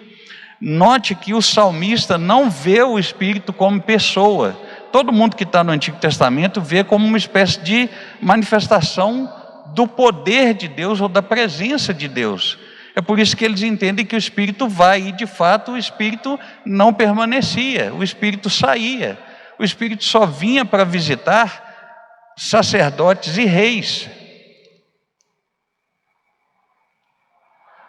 Note que o salmista não vê o Espírito como pessoa. Todo mundo que está no Antigo Testamento vê como uma espécie de manifestação do poder de Deus ou da presença de Deus. É por isso que eles entendem que o Espírito vai, e de fato o Espírito não permanecia, o Espírito saía. O Espírito só vinha para visitar sacerdotes e reis.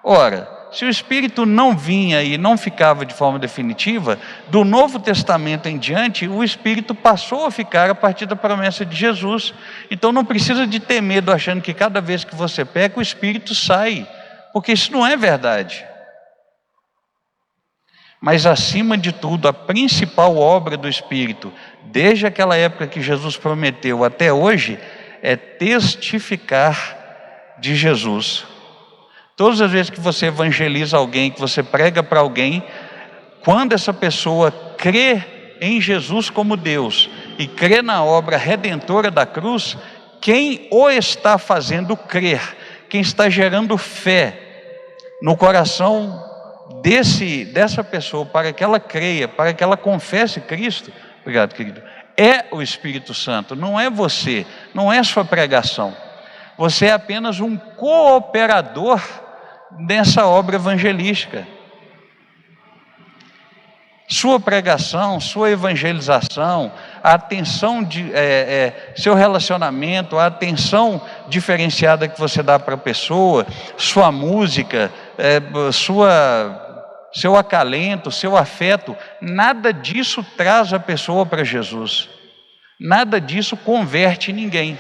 Ora, se o Espírito não vinha e não ficava de forma definitiva, do Novo Testamento em diante, o Espírito passou a ficar a partir da promessa de Jesus. Então não precisa de ter medo achando que cada vez que você peca, o Espírito sai, porque isso não é verdade. Mas acima de tudo, a principal obra do Espírito, desde aquela época que Jesus prometeu até hoje, é testificar de Jesus. Todas as vezes que você evangeliza alguém, que você prega para alguém, quando essa pessoa crê em Jesus como Deus e crê na obra redentora da cruz, quem o está fazendo crer, quem está gerando fé no coração dessa pessoa, para que ela creia, para que ela confesse Cristo, obrigado, querido, é o Espírito Santo, não é você, não é sua pregação. Você é apenas um cooperador nessa obra evangelística. Sua pregação, sua evangelização, a atenção, seu relacionamento, a atenção diferenciada que você dá para a pessoa, sua música, seu acalento, seu afeto, nada disso traz a pessoa para Jesus. Nada disso converte ninguém.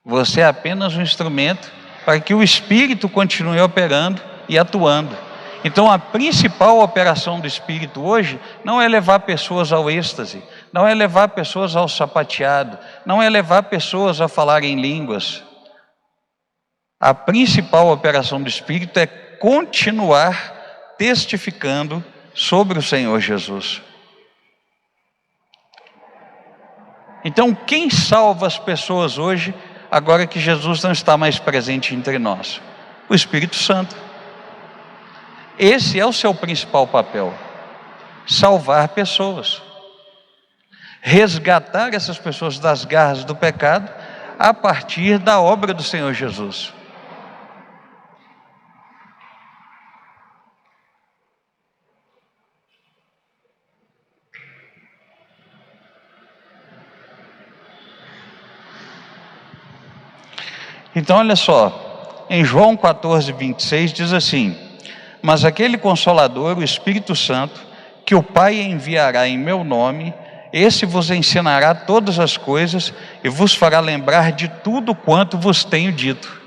Você é apenas um instrumento para que o Espírito continue operando e atuando. Então a principal operação do Espírito hoje não é levar pessoas ao êxtase, não é levar pessoas ao sapateado, não é levar pessoas a falar em línguas. A principal operação do Espírito é continuar testificando sobre o Senhor Jesus. Então quem salva as pessoas hoje, agora que Jesus não está mais presente entre nós? O Espírito Santo. Esse é o seu principal papel: salvar pessoas, resgatar essas pessoas das garras do pecado a partir da obra do Senhor Jesus. Então olha só, em João 14, 26 diz assim: mas aquele Consolador, o Espírito Santo, que o Pai enviará em meu nome, esse vos ensinará todas as coisas e vos fará lembrar de tudo quanto vos tenho dito.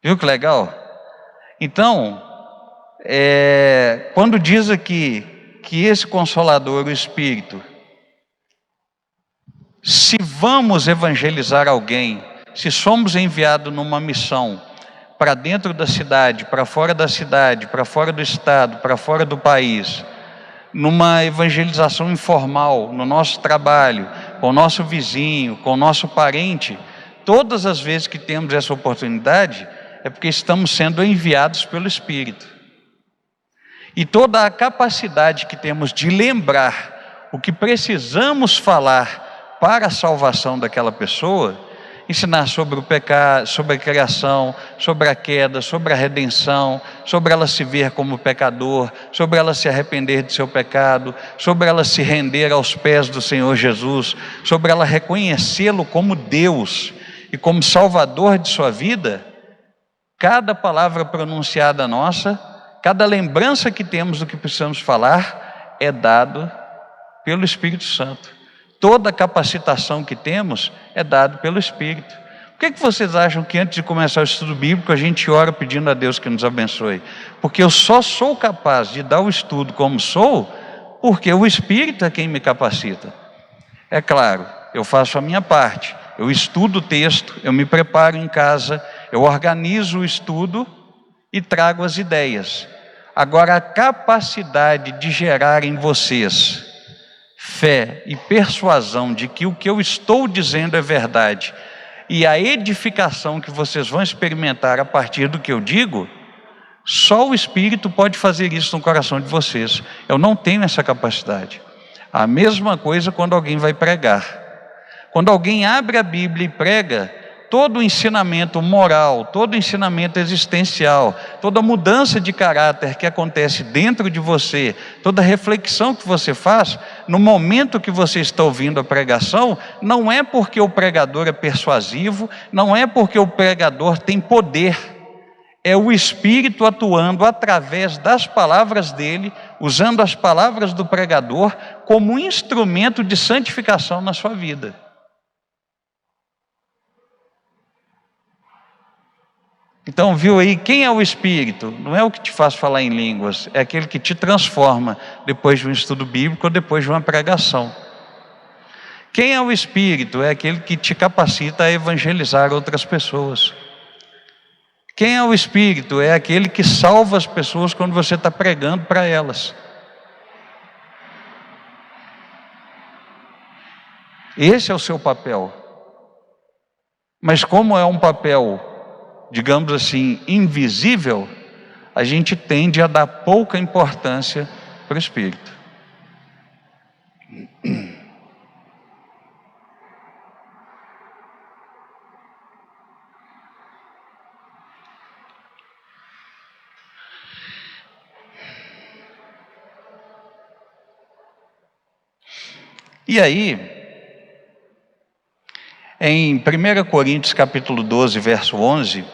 Viu que legal? Então, quando diz aqui que esse Consolador, o Espírito, se vamos evangelizar alguém, se somos enviados numa missão, para dentro da cidade, para fora da cidade, para fora do estado, para fora do país, numa evangelização informal, no nosso trabalho, com o nosso vizinho, com o nosso parente, todas as vezes que temos essa oportunidade, é porque estamos sendo enviados pelo Espírito. E toda a capacidade que temos de lembrar o que precisamos falar para a salvação daquela pessoa, ensinar sobre o pecado, sobre a criação, sobre a queda, sobre a redenção, sobre ela se ver como pecador, sobre ela se arrepender de seu pecado, sobre ela se render aos pés do Senhor Jesus, sobre ela reconhecê-lo como Deus e como Salvador de sua vida, cada palavra pronunciada nossa, cada lembrança que temos do que precisamos falar, é dado pelo Espírito Santo. Toda capacitação que temos é dado pelo Espírito. Por que vocês acham que antes de começar o estudo bíblico a gente ora pedindo a Deus que nos abençoe? Porque eu só sou capaz de dar o estudo como sou, porque o Espírito é quem me capacita. É claro, eu faço a minha parte, eu estudo o texto, eu me preparo em casa, eu organizo o estudo e trago as ideias. Agora, a capacidade de gerar em vocês fé e persuasão de que o que eu estou dizendo é verdade, e a edificação que vocês vão experimentar a partir do que eu digo, só o Espírito pode fazer isso no coração de vocês. Eu não tenho essa capacidade. A mesma coisa quando alguém vai pregar. Quando alguém abre a Bíblia e prega, todo o ensinamento moral, todo o ensinamento existencial, toda mudança de caráter que acontece dentro de você, toda reflexão que você faz, no momento que você está ouvindo a pregação, não é porque o pregador é persuasivo, não é porque o pregador tem poder, é o Espírito atuando através das palavras dele, usando as palavras do pregador como instrumento de santificação na sua vida. Então, viu aí, quem é o Espírito? Não é o que te faz falar em línguas, é aquele que te transforma depois de um estudo bíblico ou depois de uma pregação. Quem é o Espírito? É aquele que te capacita a evangelizar outras pessoas. Quem é o Espírito? É aquele que salva as pessoas quando você está pregando para elas. Esse é o seu papel. Mas como é um papel, digamos assim, invisível, a gente tende a dar pouca importância para o Espírito. E aí, em 1 Coríntios capítulo 12, verso 11,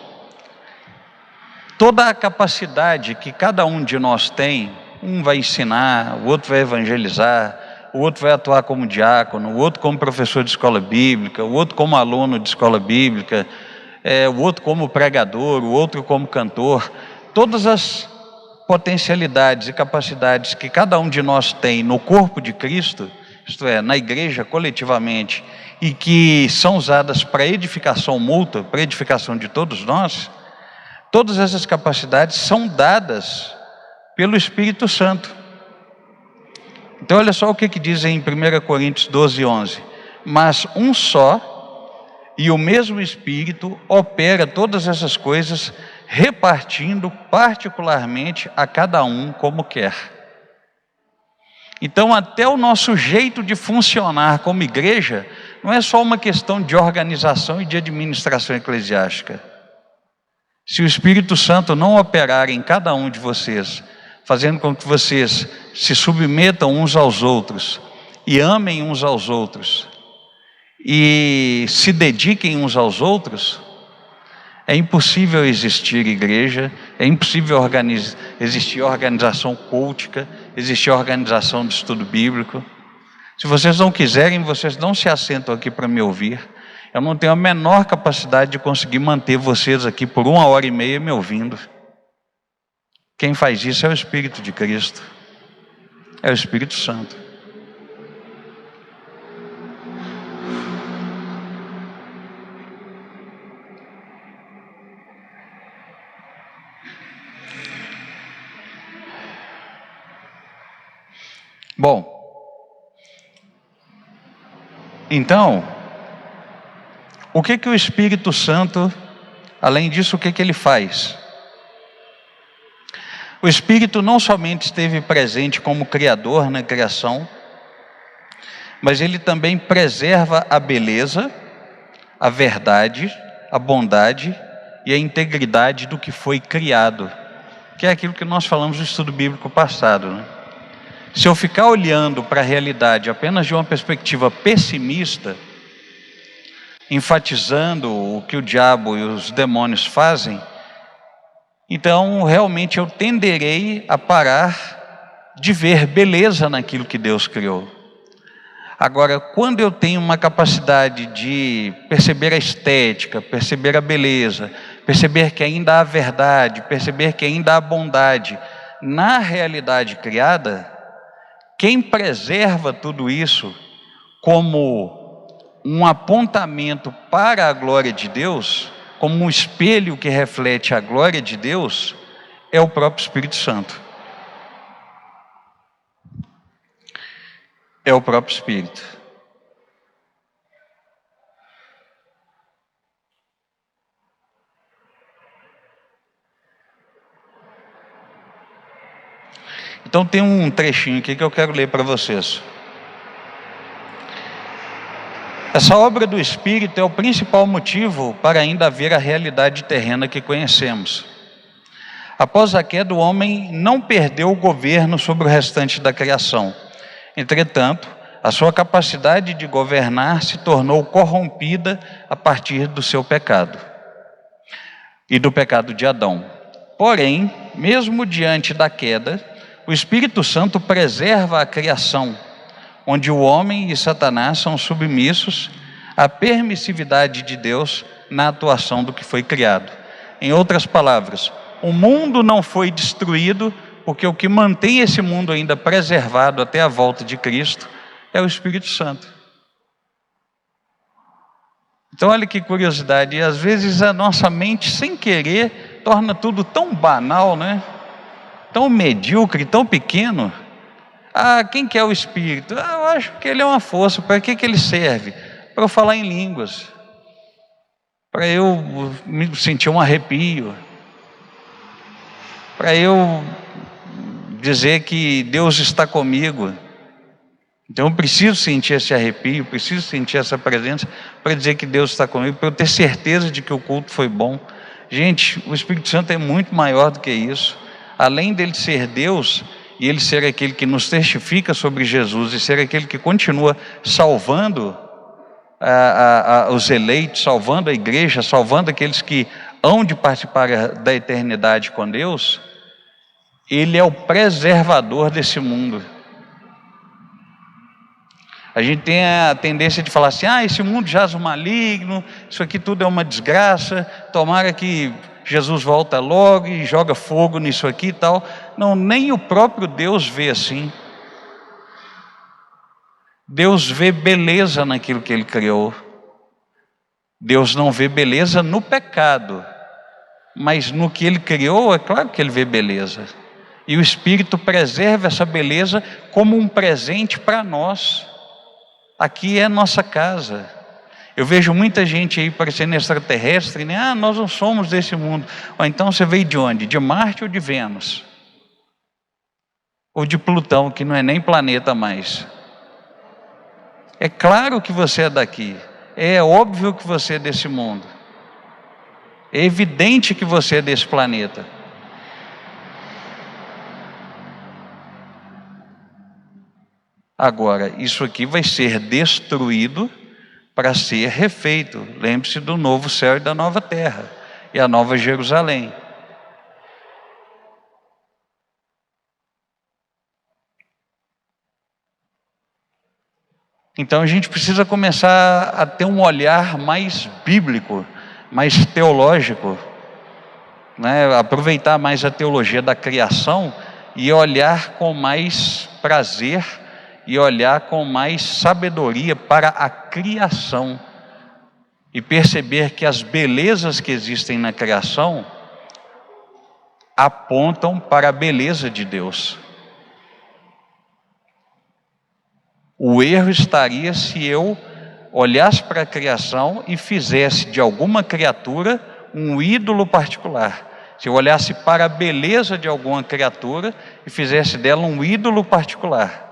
toda a capacidade que cada um de nós tem, um vai ensinar, o outro vai evangelizar, o outro vai atuar como diácono, o outro como professor de escola bíblica, o outro como aluno de escola bíblica, o outro como pregador, o outro como cantor, todas as potencialidades e capacidades que cada um de nós tem no corpo de Cristo, isto é, na igreja coletivamente, e que são usadas para edificação mútua, para edificação de todos nós, todas essas capacidades são dadas pelo Espírito Santo. Então olha só o que diz em 1 Coríntios 12, 11. Mas um só e o mesmo Espírito opera todas essas coisas, repartindo particularmente a cada um como quer. Então até o nosso jeito de funcionar como igreja não é só uma questão de organização e de administração eclesiástica. Se o Espírito Santo não operar em cada um de vocês, fazendo com que vocês se submetam uns aos outros e amem uns aos outros e se dediquem uns aos outros, é impossível existir igreja, é impossível existir organização cultica, existir organização de estudo bíblico. Se vocês não quiserem, vocês não se assentam aqui para me ouvir. Eu não tenho a menor capacidade de conseguir manter vocês aqui por 1h30 me ouvindo. Quem faz isso é o Espírito de Cristo, é o Espírito Santo. Bom, então, o que o Espírito Santo, além disso, o que ele faz? O Espírito não somente esteve presente como Criador na criação, mas ele também preserva a beleza, a verdade, a bondade e a integridade do que foi criado, que é aquilo que nós falamos no estudo bíblico passado, né? Se eu ficar olhando para a realidade apenas de uma perspectiva pessimista, enfatizando o que o diabo e os demônios fazem, então realmente eu tenderei a parar de ver beleza naquilo que Deus criou. Agora, quando eu tenho uma capacidade de perceber a estética, perceber a beleza, perceber que ainda há verdade, perceber que ainda há bondade na realidade criada, quem preserva tudo isso como um apontamento para a glória de Deus, como um espelho que reflete a glória de Deus, é o próprio Espírito Santo. É o próprio Espírito. Então tem um trechinho aqui que eu quero ler para vocês. Essa obra do Espírito é o principal motivo para ainda haver a realidade terrena que conhecemos. Após a queda, o homem não perdeu o governo sobre o restante da criação. Entretanto, a sua capacidade de governar se tornou corrompida a partir do seu pecado e do pecado de Adão. Porém, mesmo diante da queda, o Espírito Santo preserva a criação, onde o homem e Satanás são submissos à permissividade de Deus na atuação do que foi criado. Em outras palavras, o mundo não foi destruído, porque o que mantém esse mundo ainda preservado até a volta de Cristo é o Espírito Santo. Então olha que curiosidade, e às vezes a nossa mente, sem querer, torna tudo tão banal, né? Tão medíocre, tão pequeno. Quem que é o Espírito? Eu acho que ele é uma força. Para que ele serve? Para eu falar em línguas, para eu me sentir um arrepio, para eu dizer que Deus está comigo. Então eu preciso sentir esse arrepio, preciso sentir essa presença para dizer que Deus está comigo, para eu ter certeza de que o culto foi bom. Gente, o Espírito Santo é muito maior do que isso. Além dele ser Deus e ele ser aquele que nos testifica sobre Jesus e ser aquele que continua salvando os eleitos, salvando a igreja, salvando aqueles que hão de participar da eternidade com Deus, ele é o preservador desse mundo. A gente tem a tendência de falar assim, esse mundo jaz o maligno, isso aqui tudo é uma desgraça, tomara que Jesus volta logo e joga fogo nisso aqui e tal. Não, nem o próprio Deus vê assim. Deus vê beleza naquilo que Ele criou. Deus não vê beleza no pecado, mas no que Ele criou, é claro que Ele vê beleza. E o Espírito preserva essa beleza como um presente para nós. Aqui é a nossa casa. Eu vejo muita gente aí parecendo extraterrestre, né? Nós não somos desse mundo. Ou então você veio de onde? De Marte ou de Vênus? Ou de Plutão, que não é nem planeta mais? É claro que você é daqui. É óbvio que você é desse mundo. É evidente que você é desse planeta. Agora, isso aqui vai ser destruído para ser refeito. Lembre-se do novo céu e da nova terra, e a nova Jerusalém. Então a gente precisa começar a ter um olhar mais bíblico, mais teológico, né? Aproveitar mais a teologia da criação e olhar com mais prazer e olhar com mais sabedoria para a criação e perceber que as belezas que existem na criação apontam para a beleza de Deus. O erro estaria se eu olhasse para a criação e fizesse de alguma criatura um ídolo particular. Se eu olhasse para a beleza de alguma criatura e fizesse dela um ídolo particular.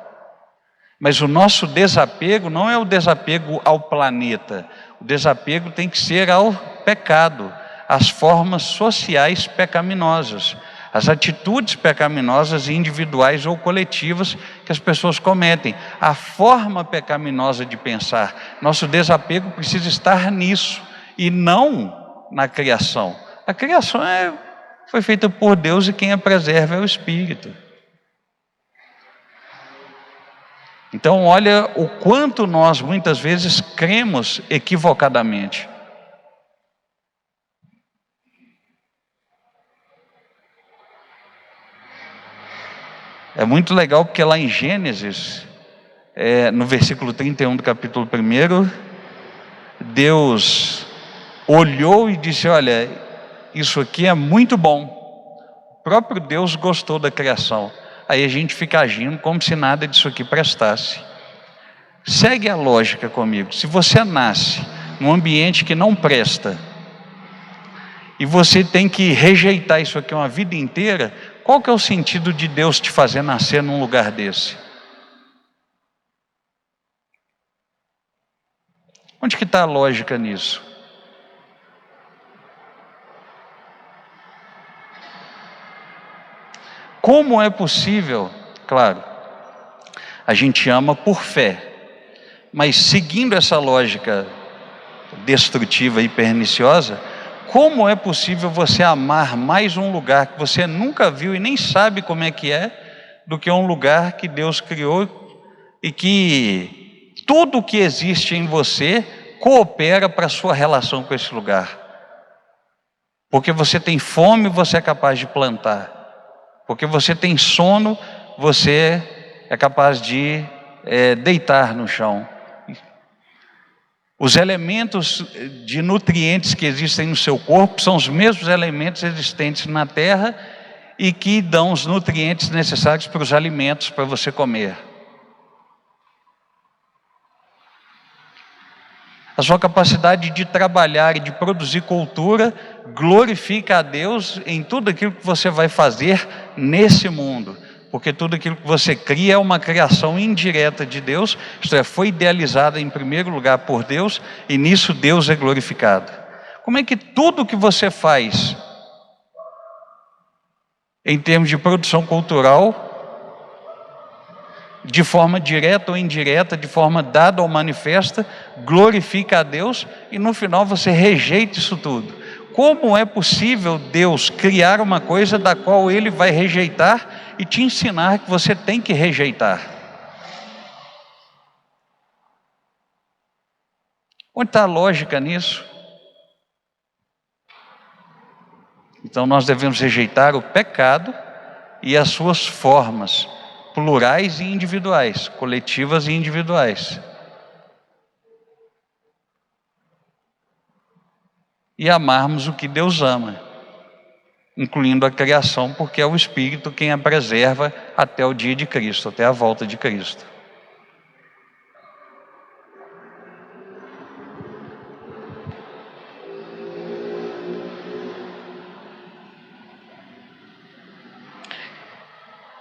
Mas o nosso desapego não é o desapego ao planeta. O desapego tem que ser ao pecado, às formas sociais pecaminosas, às atitudes pecaminosas individuais ou coletivas que que as pessoas cometem, a forma pecaminosa de pensar. Nosso desapego precisa estar nisso e não na criação. A criação foi feita por Deus e quem a preserva é o Espírito. Então, olha o quanto nós muitas vezes cremos equivocadamente. É muito legal porque lá em Gênesis, no versículo 31 do capítulo 1, Deus olhou e disse: olha, isso aqui é muito bom. O próprio Deus gostou da criação. Aí a gente fica agindo como se nada disso aqui prestasse. Segue a lógica comigo. Se você nasce num ambiente que não presta, e você tem que rejeitar isso aqui uma vida inteira, qual que é o sentido de Deus te fazer nascer num lugar desse? Onde que está a lógica nisso? Como é possível, claro, a gente ama por fé, mas seguindo essa lógica destrutiva e perniciosa, como é possível você amar mais um lugar que você nunca viu e nem sabe como é que é, do que um lugar que Deus criou e que tudo o que existe em você coopera para a sua relação com esse lugar? Porque você tem fome, você é capaz de plantar. Porque você tem sono, você é capaz de deitar no chão. Os elementos de nutrientes que existem no seu corpo são os mesmos elementos existentes na terra e que dão os nutrientes necessários para os alimentos para você comer. A sua capacidade de trabalhar e de produzir cultura glorifica a Deus em tudo aquilo que você vai fazer nesse mundo. Porque tudo aquilo que você cria é uma criação indireta de Deus, isto é, foi idealizada em primeiro lugar por Deus, e nisso Deus é glorificado. Como é que tudo que você faz, em termos de produção cultural, de forma direta ou indireta, de forma dada ou manifesta, glorifica a Deus, e no final você rejeita isso tudo? Como é possível Deus criar uma coisa da qual Ele vai rejeitar e te ensinar que você tem que rejeitar? Onde está a lógica nisso? Então nós devemos rejeitar o pecado e as suas formas, plurais e individuais, coletivas e individuais. E amarmos o que Deus ama, incluindo a criação, porque é o Espírito quem a preserva até o dia de Cristo, até a volta de Cristo.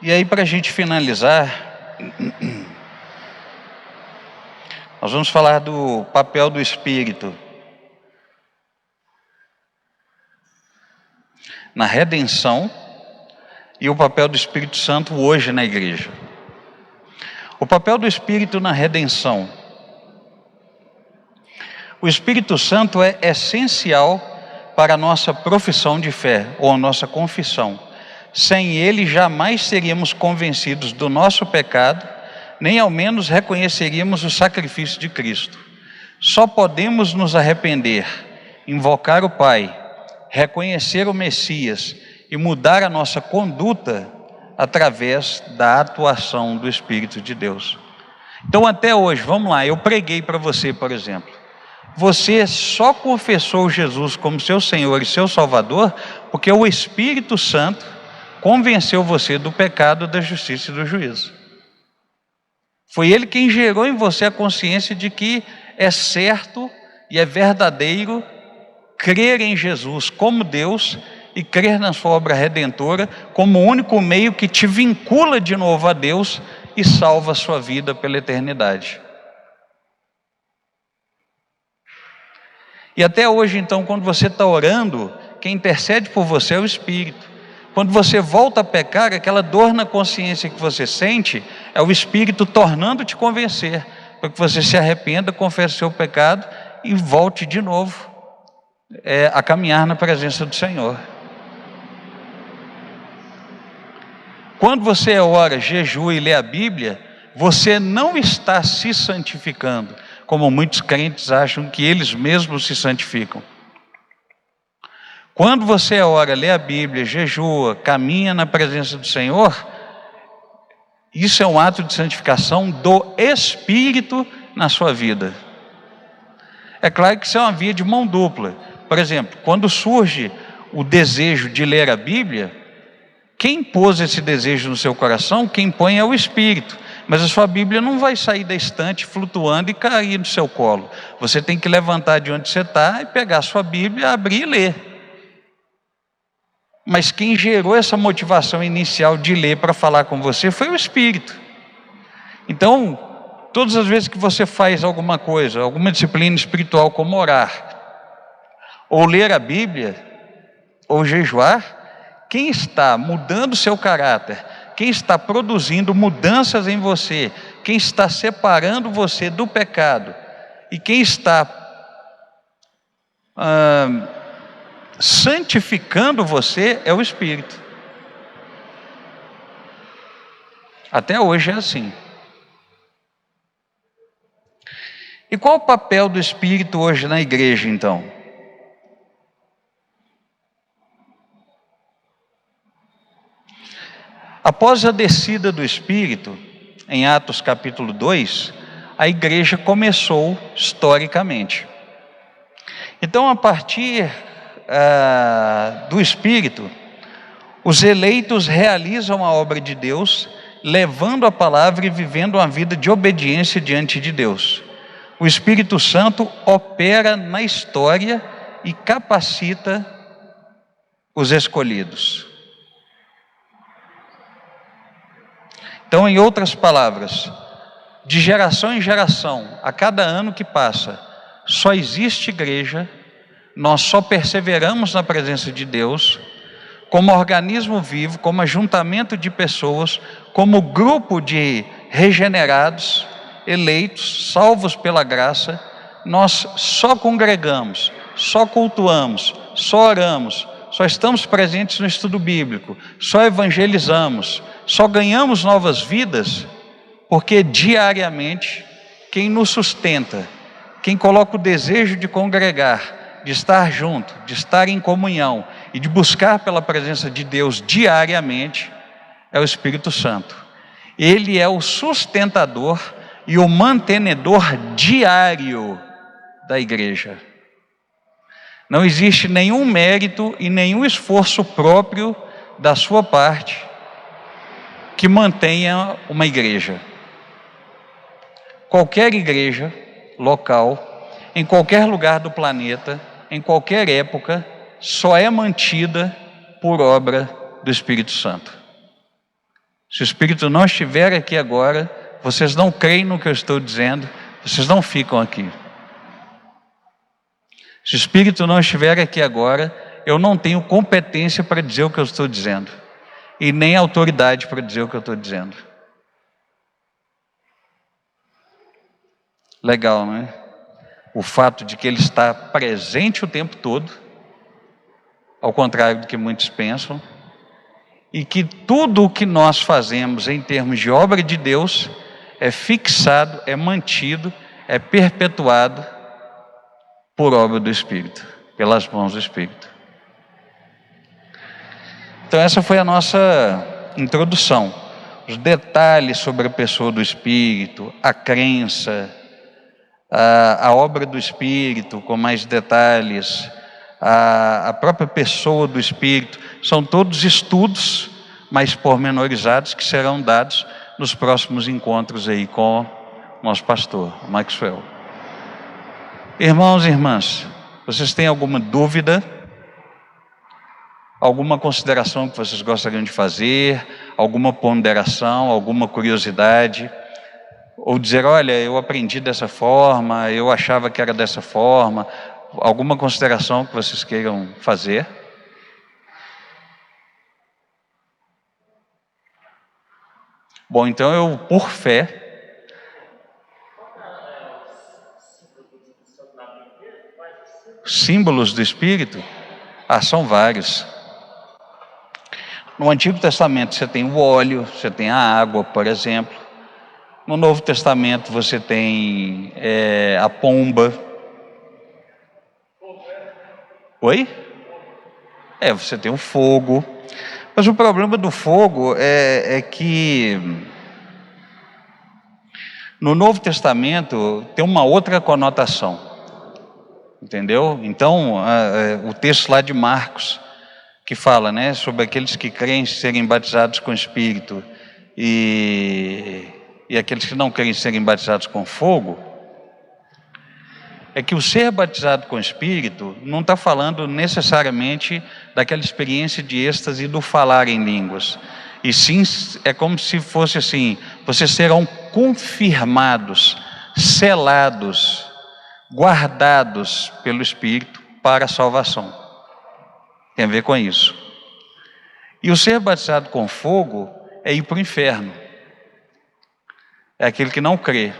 E aí, para a gente finalizar, nós vamos falar do papel do Espírito na redenção e o papel do Espírito Santo hoje na igreja. O papel do Espírito na redenção. O Espírito Santo é essencial para a nossa profissão de fé, ou a nossa confissão. Sem ele, jamais seríamos convencidos do nosso pecado, nem ao menos reconheceríamos o sacrifício de Cristo. Só podemos nos arrepender, invocar o Pai, reconhecer o Messias e mudar a nossa conduta através da atuação do Espírito de Deus. Então, até hoje, vamos lá, eu preguei para você, por exemplo. Você só confessou Jesus como seu Senhor e seu Salvador porque o Espírito Santo convenceu você do pecado, da justiça e do juízo. Foi Ele quem gerou em você a consciência de que é certo e é verdadeiro crer em Jesus como Deus e crer na sua obra redentora como o único meio que te vincula de novo a Deus e salva a sua vida pela eternidade. E até hoje, então, quando você está orando, quem intercede por você é o Espírito. Quando você volta a pecar, aquela dor na consciência que você sente é o Espírito tornando te convencer, para que você se arrependa, confesse seu pecado e volte de novo a caminhar na presença do Senhor. Quando você ora, jejua e lê a Bíblia, você não está se santificando, como muitos crentes acham que eles mesmos se santificam. Quando você ora, lê a Bíblia, jejua, caminha na presença do Senhor, isso é um ato de santificação do Espírito na sua vida. É claro que isso é uma via de mão dupla. Por exemplo, quando surge o desejo de ler a Bíblia, quem pôs esse desejo no seu coração, quem põe é o Espírito. Mas a sua Bíblia não vai sair da estante flutuando e cair no seu colo. Você tem que levantar de onde você está e pegar a sua Bíblia, abrir e ler. Mas quem gerou essa motivação inicial de ler para falar com você foi o Espírito. Então, todas as vezes que você faz alguma coisa, alguma disciplina espiritual como orar, ou ler a Bíblia, ou jejuar, quem está mudando seu caráter, quem está produzindo mudanças em você, quem está separando você do pecado, e quem está santificando você é o Espírito. Até hoje é assim. E qual o papel do Espírito hoje na igreja, então? Após a descida do Espírito, em Atos capítulo 2, a igreja começou historicamente. Então, a partir do Espírito, os eleitos realizam a obra de Deus, levando a palavra e vivendo uma vida de obediência diante de Deus. O Espírito Santo opera na história e capacita os escolhidos. Então, em outras palavras, de geração em geração, a cada ano que passa, só existe igreja, nós só perseveramos na presença de Deus, como organismo vivo, como ajuntamento de pessoas, como grupo de regenerados, eleitos, salvos pela graça, nós só congregamos, só cultuamos, só oramos, só estamos presentes no estudo bíblico, só evangelizamos, só ganhamos novas vidas, porque diariamente quem nos sustenta, quem coloca o desejo de congregar, de estar junto, de estar em comunhão e de buscar pela presença de Deus diariamente, é o Espírito Santo. Ele é o sustentador e o mantenedor diário da igreja. Não existe nenhum mérito e nenhum esforço próprio da sua parte que mantenha uma igreja. Qualquer igreja local, em qualquer lugar do planeta, em qualquer época, só é mantida por obra do Espírito Santo. Se o Espírito não estiver aqui agora, vocês não creem no que eu estou dizendo, vocês não ficam aqui. Se o Espírito não estiver aqui agora, eu não tenho competência para dizer o que eu estou dizendo, e nem autoridade para dizer o que eu estou dizendo. Legal, não é? O fato de que Ele está presente o tempo todo, ao contrário do que muitos pensam, e que tudo o que nós fazemos em termos de obra de Deus é fixado, é mantido, é perpetuado por obra do Espírito, pelas mãos do Espírito. Então essa foi a nossa introdução, os detalhes sobre a pessoa do Espírito, a crença, a obra do Espírito com mais detalhes, a própria pessoa do Espírito, são todos estudos mais pormenorizados que serão dados nos próximos encontros aí com o nosso pastor, Maxwell. Irmãos e irmãs, vocês têm alguma dúvida? Alguma consideração que vocês gostariam de fazer? Alguma ponderação, alguma curiosidade? Ou dizer, olha, eu aprendi dessa forma, eu achava que era dessa forma. Alguma consideração que vocês queiram fazer? Bom, então eu, por fé, símbolos do Espírito, são vários. No Antigo Testamento você tem o óleo, você tem a água, por exemplo. No Novo Testamento você tem a pomba. Oi? Você tem o fogo. Mas o problema do fogo é que no Novo Testamento tem uma outra conotação. Entendeu? Então, o texto lá de Marcos, que fala, né, sobre aqueles que creem serem batizados com Espírito e aqueles que não creem serem batizados com fogo, é que o ser batizado com Espírito não está falando necessariamente daquela experiência de êxtase do falar em línguas, e sim é como se fosse assim: vocês serão confirmados, selados, guardados pelo Espírito para a salvação. Tem a ver com isso. E o ser batizado com fogo é ir para o inferno. É aquele que não crê.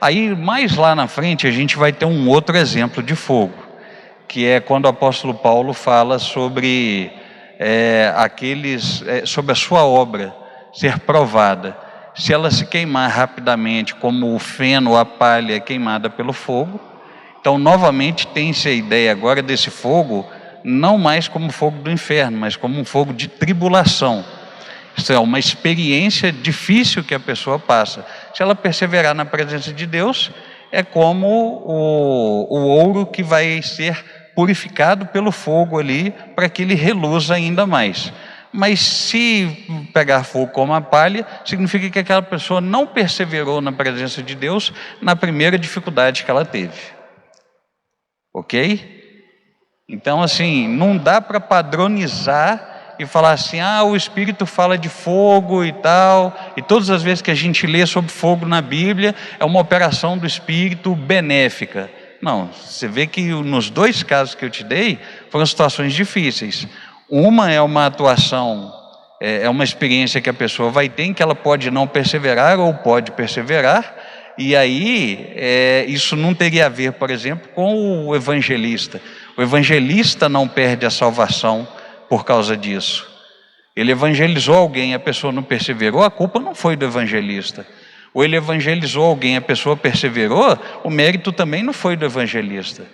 Aí mais lá na frente a gente vai ter um outro exemplo de fogo, que é quando o apóstolo Paulo fala sobre sobre a sua obra ser provada. Se ela se queimar rapidamente, como o feno ou a palha é queimada pelo fogo, então novamente tem-se a ideia agora desse fogo, não mais como fogo do inferno, mas como um fogo de tribulação. Isso é uma experiência difícil que a pessoa passa. Se ela perseverar na presença de Deus, é como o ouro que vai ser purificado pelo fogo ali, para que ele reluza ainda mais. Mas se pegar fogo como a palha, significa que aquela pessoa não perseverou na presença de Deus na primeira dificuldade que ela teve. Ok? Então, assim, não dá para padronizar e falar assim: o Espírito fala de fogo e tal, e todas as vezes que a gente lê sobre fogo na Bíblia, é uma operação do Espírito benéfica. Não, você vê que nos dois casos que eu te dei, foram situações difíceis. Uma é uma atuação, é uma experiência que a pessoa vai ter, em que ela pode não perseverar ou pode perseverar, e aí isso não teria a ver, por exemplo, com o evangelista. O evangelista não perde a salvação por causa disso. Ele evangelizou alguém, a pessoa não perseverou, a culpa não foi do evangelista. Ou ele evangelizou alguém, a pessoa perseverou, o mérito também não foi do evangelista.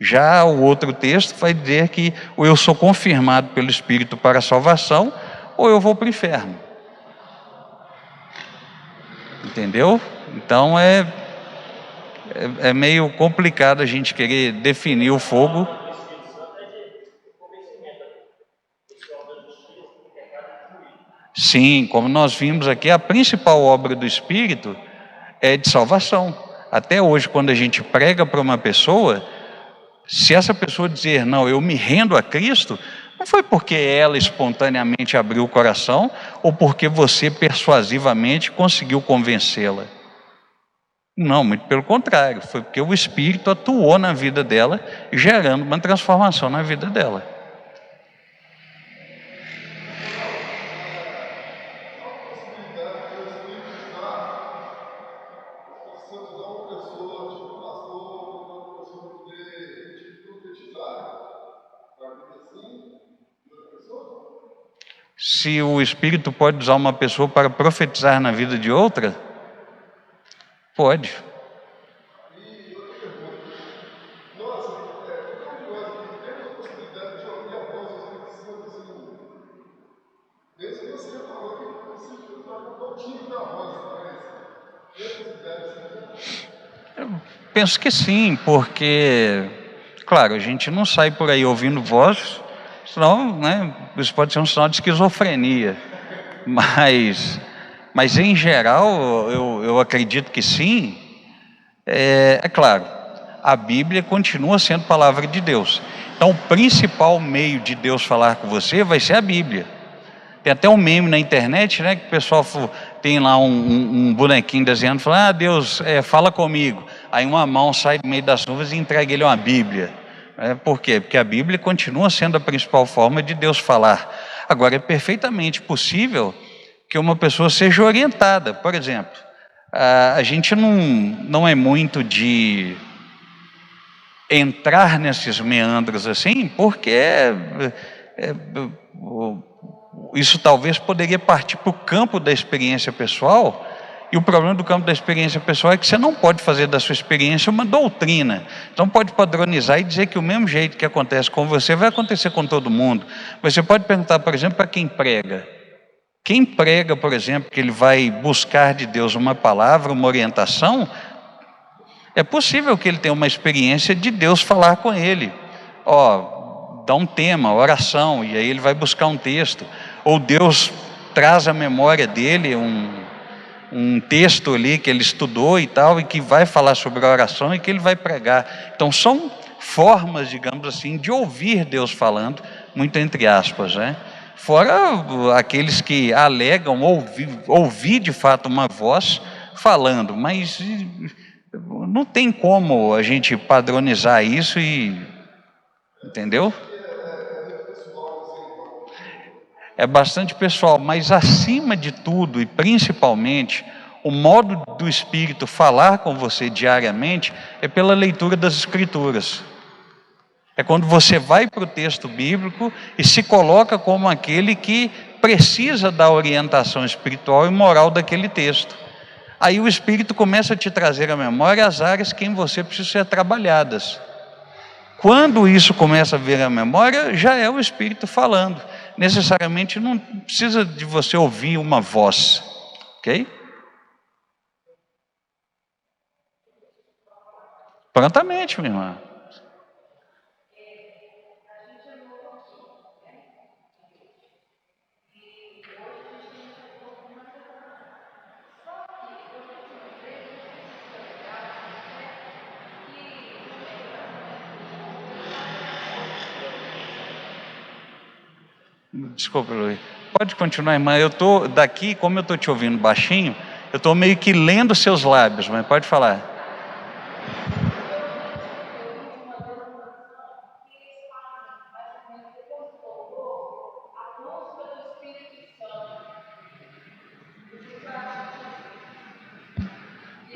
Já o outro texto vai dizer que ou eu sou confirmado pelo Espírito para a salvação, ou eu vou para o inferno. Entendeu? Então é meio complicado a gente querer definir o fogo. Sim, como nós vimos aqui, a principal obra do Espírito é de salvação. Até hoje, quando a gente prega para uma pessoa, se essa pessoa dizer: não, eu me rendo a Cristo, não foi porque ela espontaneamente abriu o coração, ou porque você persuasivamente conseguiu convencê-la. Não, muito pelo contrário, foi porque o Espírito atuou na vida dela, gerando uma transformação na vida dela. Se o Espírito pode usar uma pessoa para profetizar na vida de outra, pode. Eu penso que sim, porque, claro, a gente não sai por aí ouvindo vozes, senão, né, isso pode ser um sinal de esquizofrenia. Mas em geral, eu acredito que sim. É claro, a Bíblia continua sendo palavra de Deus. Então, o principal meio de Deus falar com você vai ser a Bíblia. Tem até um meme na internet, né, que o pessoal tem lá um bonequinho desenhando, fala, Deus, fala comigo. Aí uma mão sai do meio das nuvens e entrega ele uma Bíblia. Por quê? Porque a Bíblia continua sendo a principal forma de Deus falar. Agora, é perfeitamente possível que uma pessoa seja orientada. Por exemplo, a gente não é muito de entrar nesses meandros assim, porque isso talvez poderia partir para o campo da experiência pessoal, e o problema do campo da experiência pessoal é que você não pode fazer da sua experiência uma doutrina. Então pode padronizar e dizer que o mesmo jeito que acontece com você vai acontecer com todo mundo. Você pode perguntar, por exemplo, para quem prega. Quem prega, por exemplo, que ele vai buscar de Deus uma palavra, uma orientação, é possível que ele tenha uma experiência de Deus falar com ele. Dá um tema, oração, e aí ele vai buscar um texto. Ou Deus traz à memória dele um texto ali que ele estudou e tal, e que vai falar sobre a oração e que ele vai pregar. Então são formas, digamos assim, de ouvir Deus falando, muito entre aspas, né? Fora aqueles que alegam ouvir de fato uma voz falando, mas não tem como a gente padronizar isso entendeu? É bastante pessoal, mas acima de tudo e principalmente, o modo do Espírito falar com você diariamente é pela leitura das Escrituras. É quando você vai para o texto bíblico e se coloca como aquele que precisa da orientação espiritual e moral daquele texto. Aí o Espírito começa a te trazer à memória as áreas que em você precisam ser trabalhadas. Quando isso começa a vir à memória, já é o Espírito falando. Necessariamente não precisa de você ouvir uma voz, ok? Prontamente, minha irmã. Desculpa, Luiz. Pode continuar, irmã. Eu estou daqui, como eu estou te ouvindo baixinho, eu estou meio que lendo seus lábios, mas pode falar.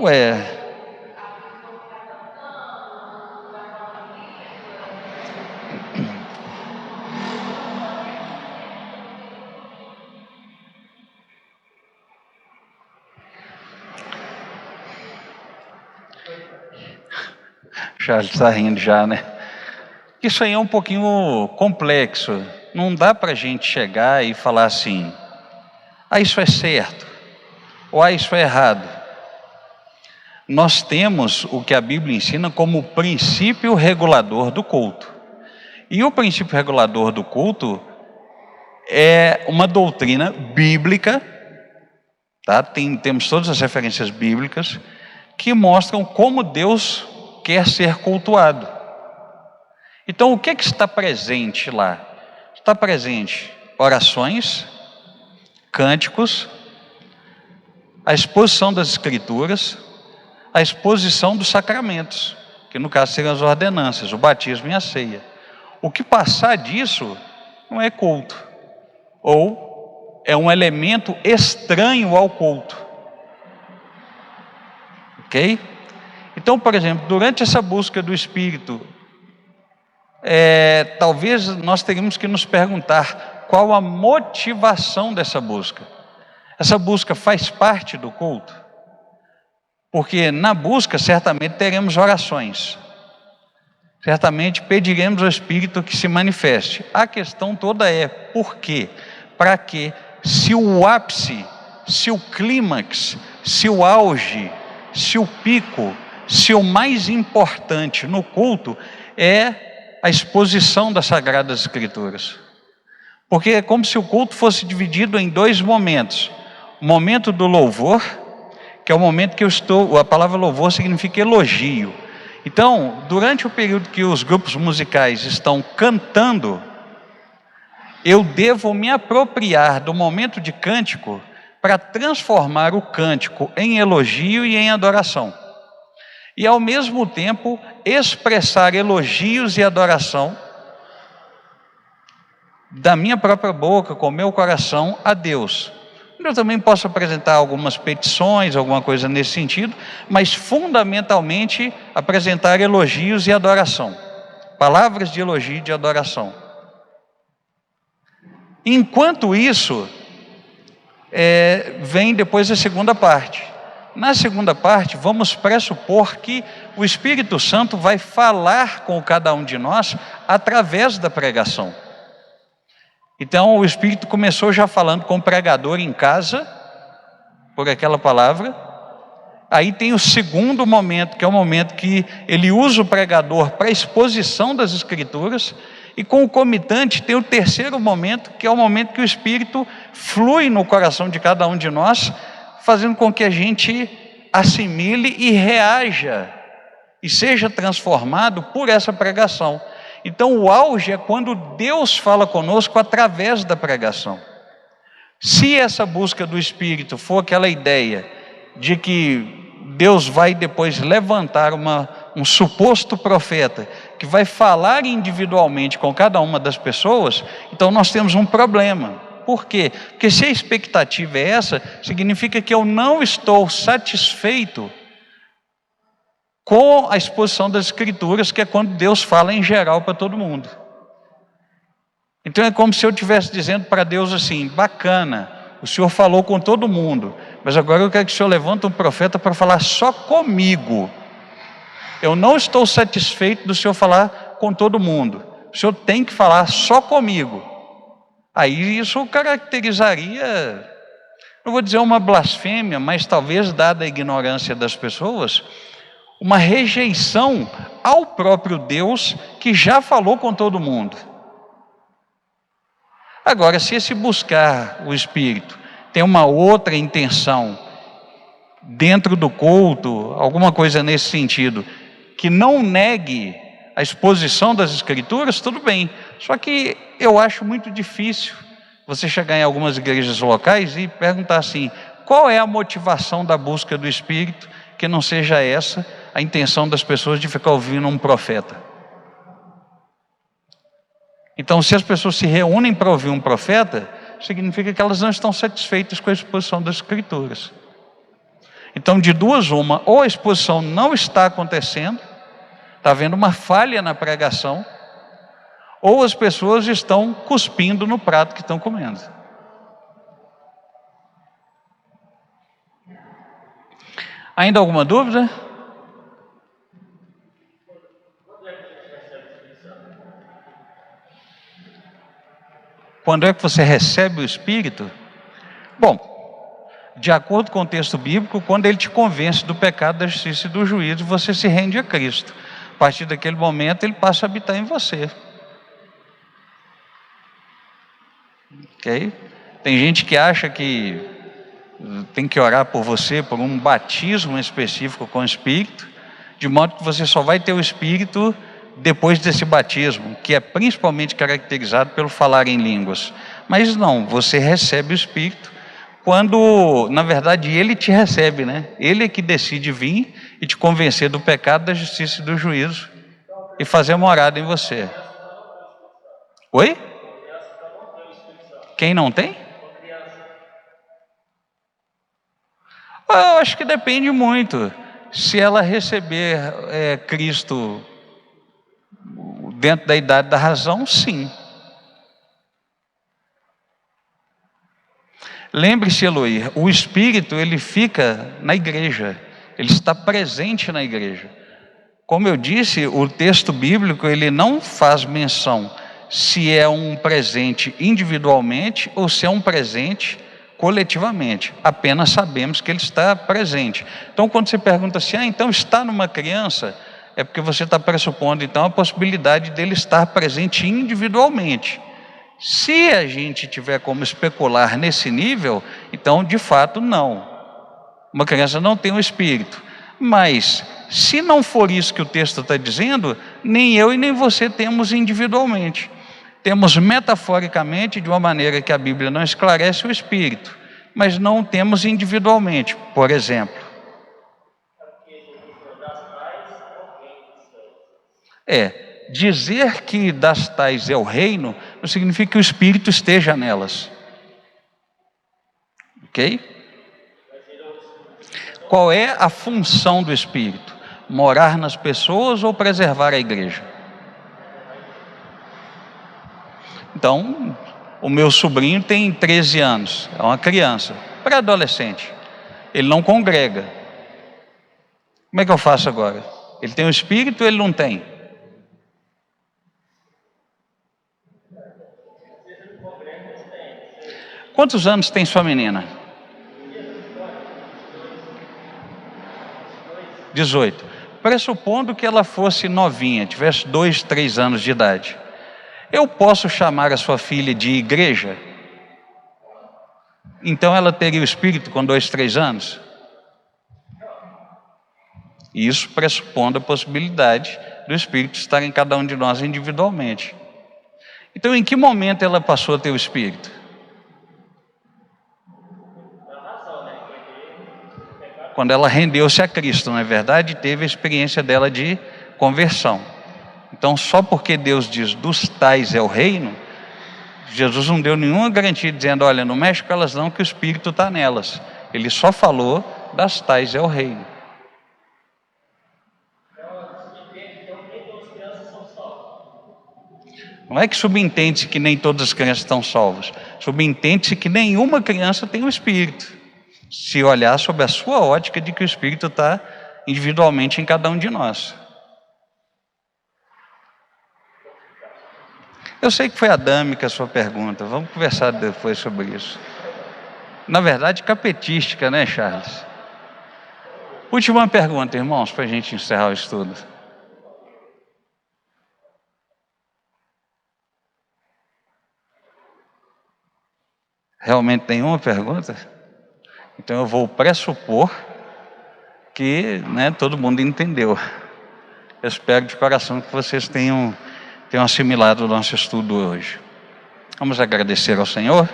Ué. Charles está rindo já, né? Isso aí é um pouquinho complexo. Não dá para a gente chegar e falar assim, isso é certo, ou isso é errado. Nós temos o que a Bíblia ensina como princípio regulador do culto. E o princípio regulador do culto é uma doutrina bíblica, tá? Temos todas as referências bíblicas que mostram como Deus quer ser cultuado. Então, o que está presente lá? Está presente orações, cânticos, a exposição das Escrituras, a exposição dos sacramentos, que no caso seriam as ordenanças, o batismo e a ceia. O que passar disso não é culto, ou é um elemento estranho ao culto. Ok? Então, por exemplo, durante essa busca do Espírito, talvez nós teríamos que nos perguntar qual a motivação dessa busca. Essa busca faz parte do culto? Porque na busca certamente teremos orações, certamente pediremos ao Espírito que se manifeste. A questão toda é por quê? Para quê? Se o ápice, se o clímax, se o auge, se o pico, se o mais importante no culto é a exposição das Sagradas Escrituras. Porque é como se o culto fosse dividido em dois momentos. O momento do louvor, que é o momento que a palavra louvor significa elogio. Então, durante o período que os grupos musicais estão cantando, eu devo me apropriar do momento de cântico para transformar o cântico em elogio e em adoração. E ao mesmo tempo expressar elogios e adoração da minha própria boca, com o meu coração, a Deus. Eu também posso apresentar algumas petições, alguma coisa nesse sentido, mas fundamentalmente apresentar elogios e adoração. Palavras de elogio e de adoração. Enquanto isso, vem depois a segunda parte. Na segunda parte, vamos pressupor que o Espírito Santo vai falar com cada um de nós através da pregação. Então, o Espírito começou já falando com o pregador em casa, por aquela palavra. Aí tem o segundo momento, que é o momento que ele usa o pregador para a exposição das Escrituras. E concomitante tem o terceiro momento, que é o momento que o Espírito flui no coração de cada um de nós, fazendo com que a gente assimile e reaja, e seja transformado por essa pregação. Então o auge é quando Deus fala conosco através da pregação. Se essa busca do Espírito for aquela ideia de que Deus vai depois levantar um suposto profeta que vai falar individualmente com cada uma das pessoas, então nós temos um problema. Por quê? Porque se a expectativa é essa, significa que eu não estou satisfeito com a exposição das Escrituras, que é quando Deus fala em geral para todo mundo. Então é como se eu estivesse dizendo para Deus assim: bacana, o Senhor falou com todo mundo, mas agora eu quero que o Senhor levante um profeta para falar só comigo. Eu não estou satisfeito do Senhor falar com todo mundo. O Senhor tem que falar só comigo. Aí isso caracterizaria, não vou dizer uma blasfêmia, mas talvez, dada a ignorância das pessoas, uma rejeição ao próprio Deus que já falou com todo mundo. Agora, se esse buscar o Espírito tem uma outra intenção dentro do culto, alguma coisa nesse sentido, que não negue a exposição das Escrituras, tudo bem. Só que eu acho muito difícil você chegar em algumas igrejas locais e perguntar assim: qual é a motivação da busca do Espírito, que não seja essa a intenção das pessoas de ficar ouvindo um profeta? Então, se as pessoas se reúnem para ouvir um profeta, significa que elas não estão satisfeitas com a exposição das Escrituras. Então, de duas uma, ou a exposição não está acontecendo, está havendo uma falha na pregação, ou as pessoas estão cuspindo no prato que estão comendo. Ainda alguma dúvida? Quando é que você recebe o Espírito? Bom, de acordo com o texto bíblico, quando ele te convence do pecado, da justiça e do juízo, você se rende a Cristo. A partir daquele momento, ele passa a habitar em você. Ok? Tem gente que acha que tem que orar por você, por um batismo específico com o Espírito, de modo que você só vai ter o Espírito depois desse batismo, que é principalmente caracterizado pelo falar em línguas. Mas não, você recebe o Espírito quando, na verdade, ele te recebe, né? Ele é que decide vir e te convencer do pecado, da justiça e do juízo e fazer morada em você. Oi? Quem não tem? Eu acho que depende muito. Se ela receber Cristo dentro da idade da razão, sim. Lembre-se, Eloy, o Espírito, ele fica na igreja, ele está presente na igreja. Como eu disse, o texto bíblico, ele não faz menção se é um presente individualmente ou se é um presente coletivamente. Apenas sabemos que ele está presente. Então, quando você pergunta assim, então está numa criança, é porque você está pressupondo, então, a possibilidade dele estar presente individualmente. Se a gente tiver como especular nesse nível, então, de fato, não. Uma criança não tem um espírito. Mas, se não for isso que o texto está dizendo, nem eu e nem você temos individualmente. Temos metaforicamente, de uma maneira que a Bíblia não esclarece, o Espírito, mas não temos individualmente. Por exemplo, dizer que das tais é o reino, não significa que o Espírito esteja nelas. Ok? Qual é a função do Espírito? Morar nas pessoas ou preservar a igreja? Então, o meu sobrinho tem 13 anos, é uma criança, pré-adolescente. Ele não congrega. Como é que eu faço agora? Ele tem o Espírito ou ele não tem? Quantos anos tem sua menina? 18. Pressupondo que ela fosse novinha, tivesse 2, 3 anos de idade. Eu posso chamar a sua filha de igreja? Então ela teria o Espírito com 2, 3 anos? Isso pressupondo a possibilidade do Espírito estar em cada um de nós individualmente. Então, em que momento ela passou a ter o Espírito? Quando ela rendeu-se a Cristo, não é verdade? Teve a experiência dela de conversão. Então, só porque Deus diz dos tais é o reino, Jesus não deu nenhuma garantia dizendo, olha, não mexe com elas não, que o Espírito está nelas. Ele só falou das tais é o reino. Não é que subentende-se que nem todas as crianças estão salvas. Subentende-se que nenhuma criança tem o Espírito. Se olhar sob a sua ótica de que o Espírito está individualmente em cada um de nós. Eu sei que foi adâmica a sua pergunta, vamos conversar depois sobre isso. Na verdade, capetística, né, Charles? Última pergunta, irmãos, para a gente encerrar o estudo. Realmente nenhuma pergunta? Então eu vou pressupor que todo mundo entendeu. Eu espero de coração que vocês tenham assimilado o nosso estudo hoje. Vamos agradecer ao Senhor.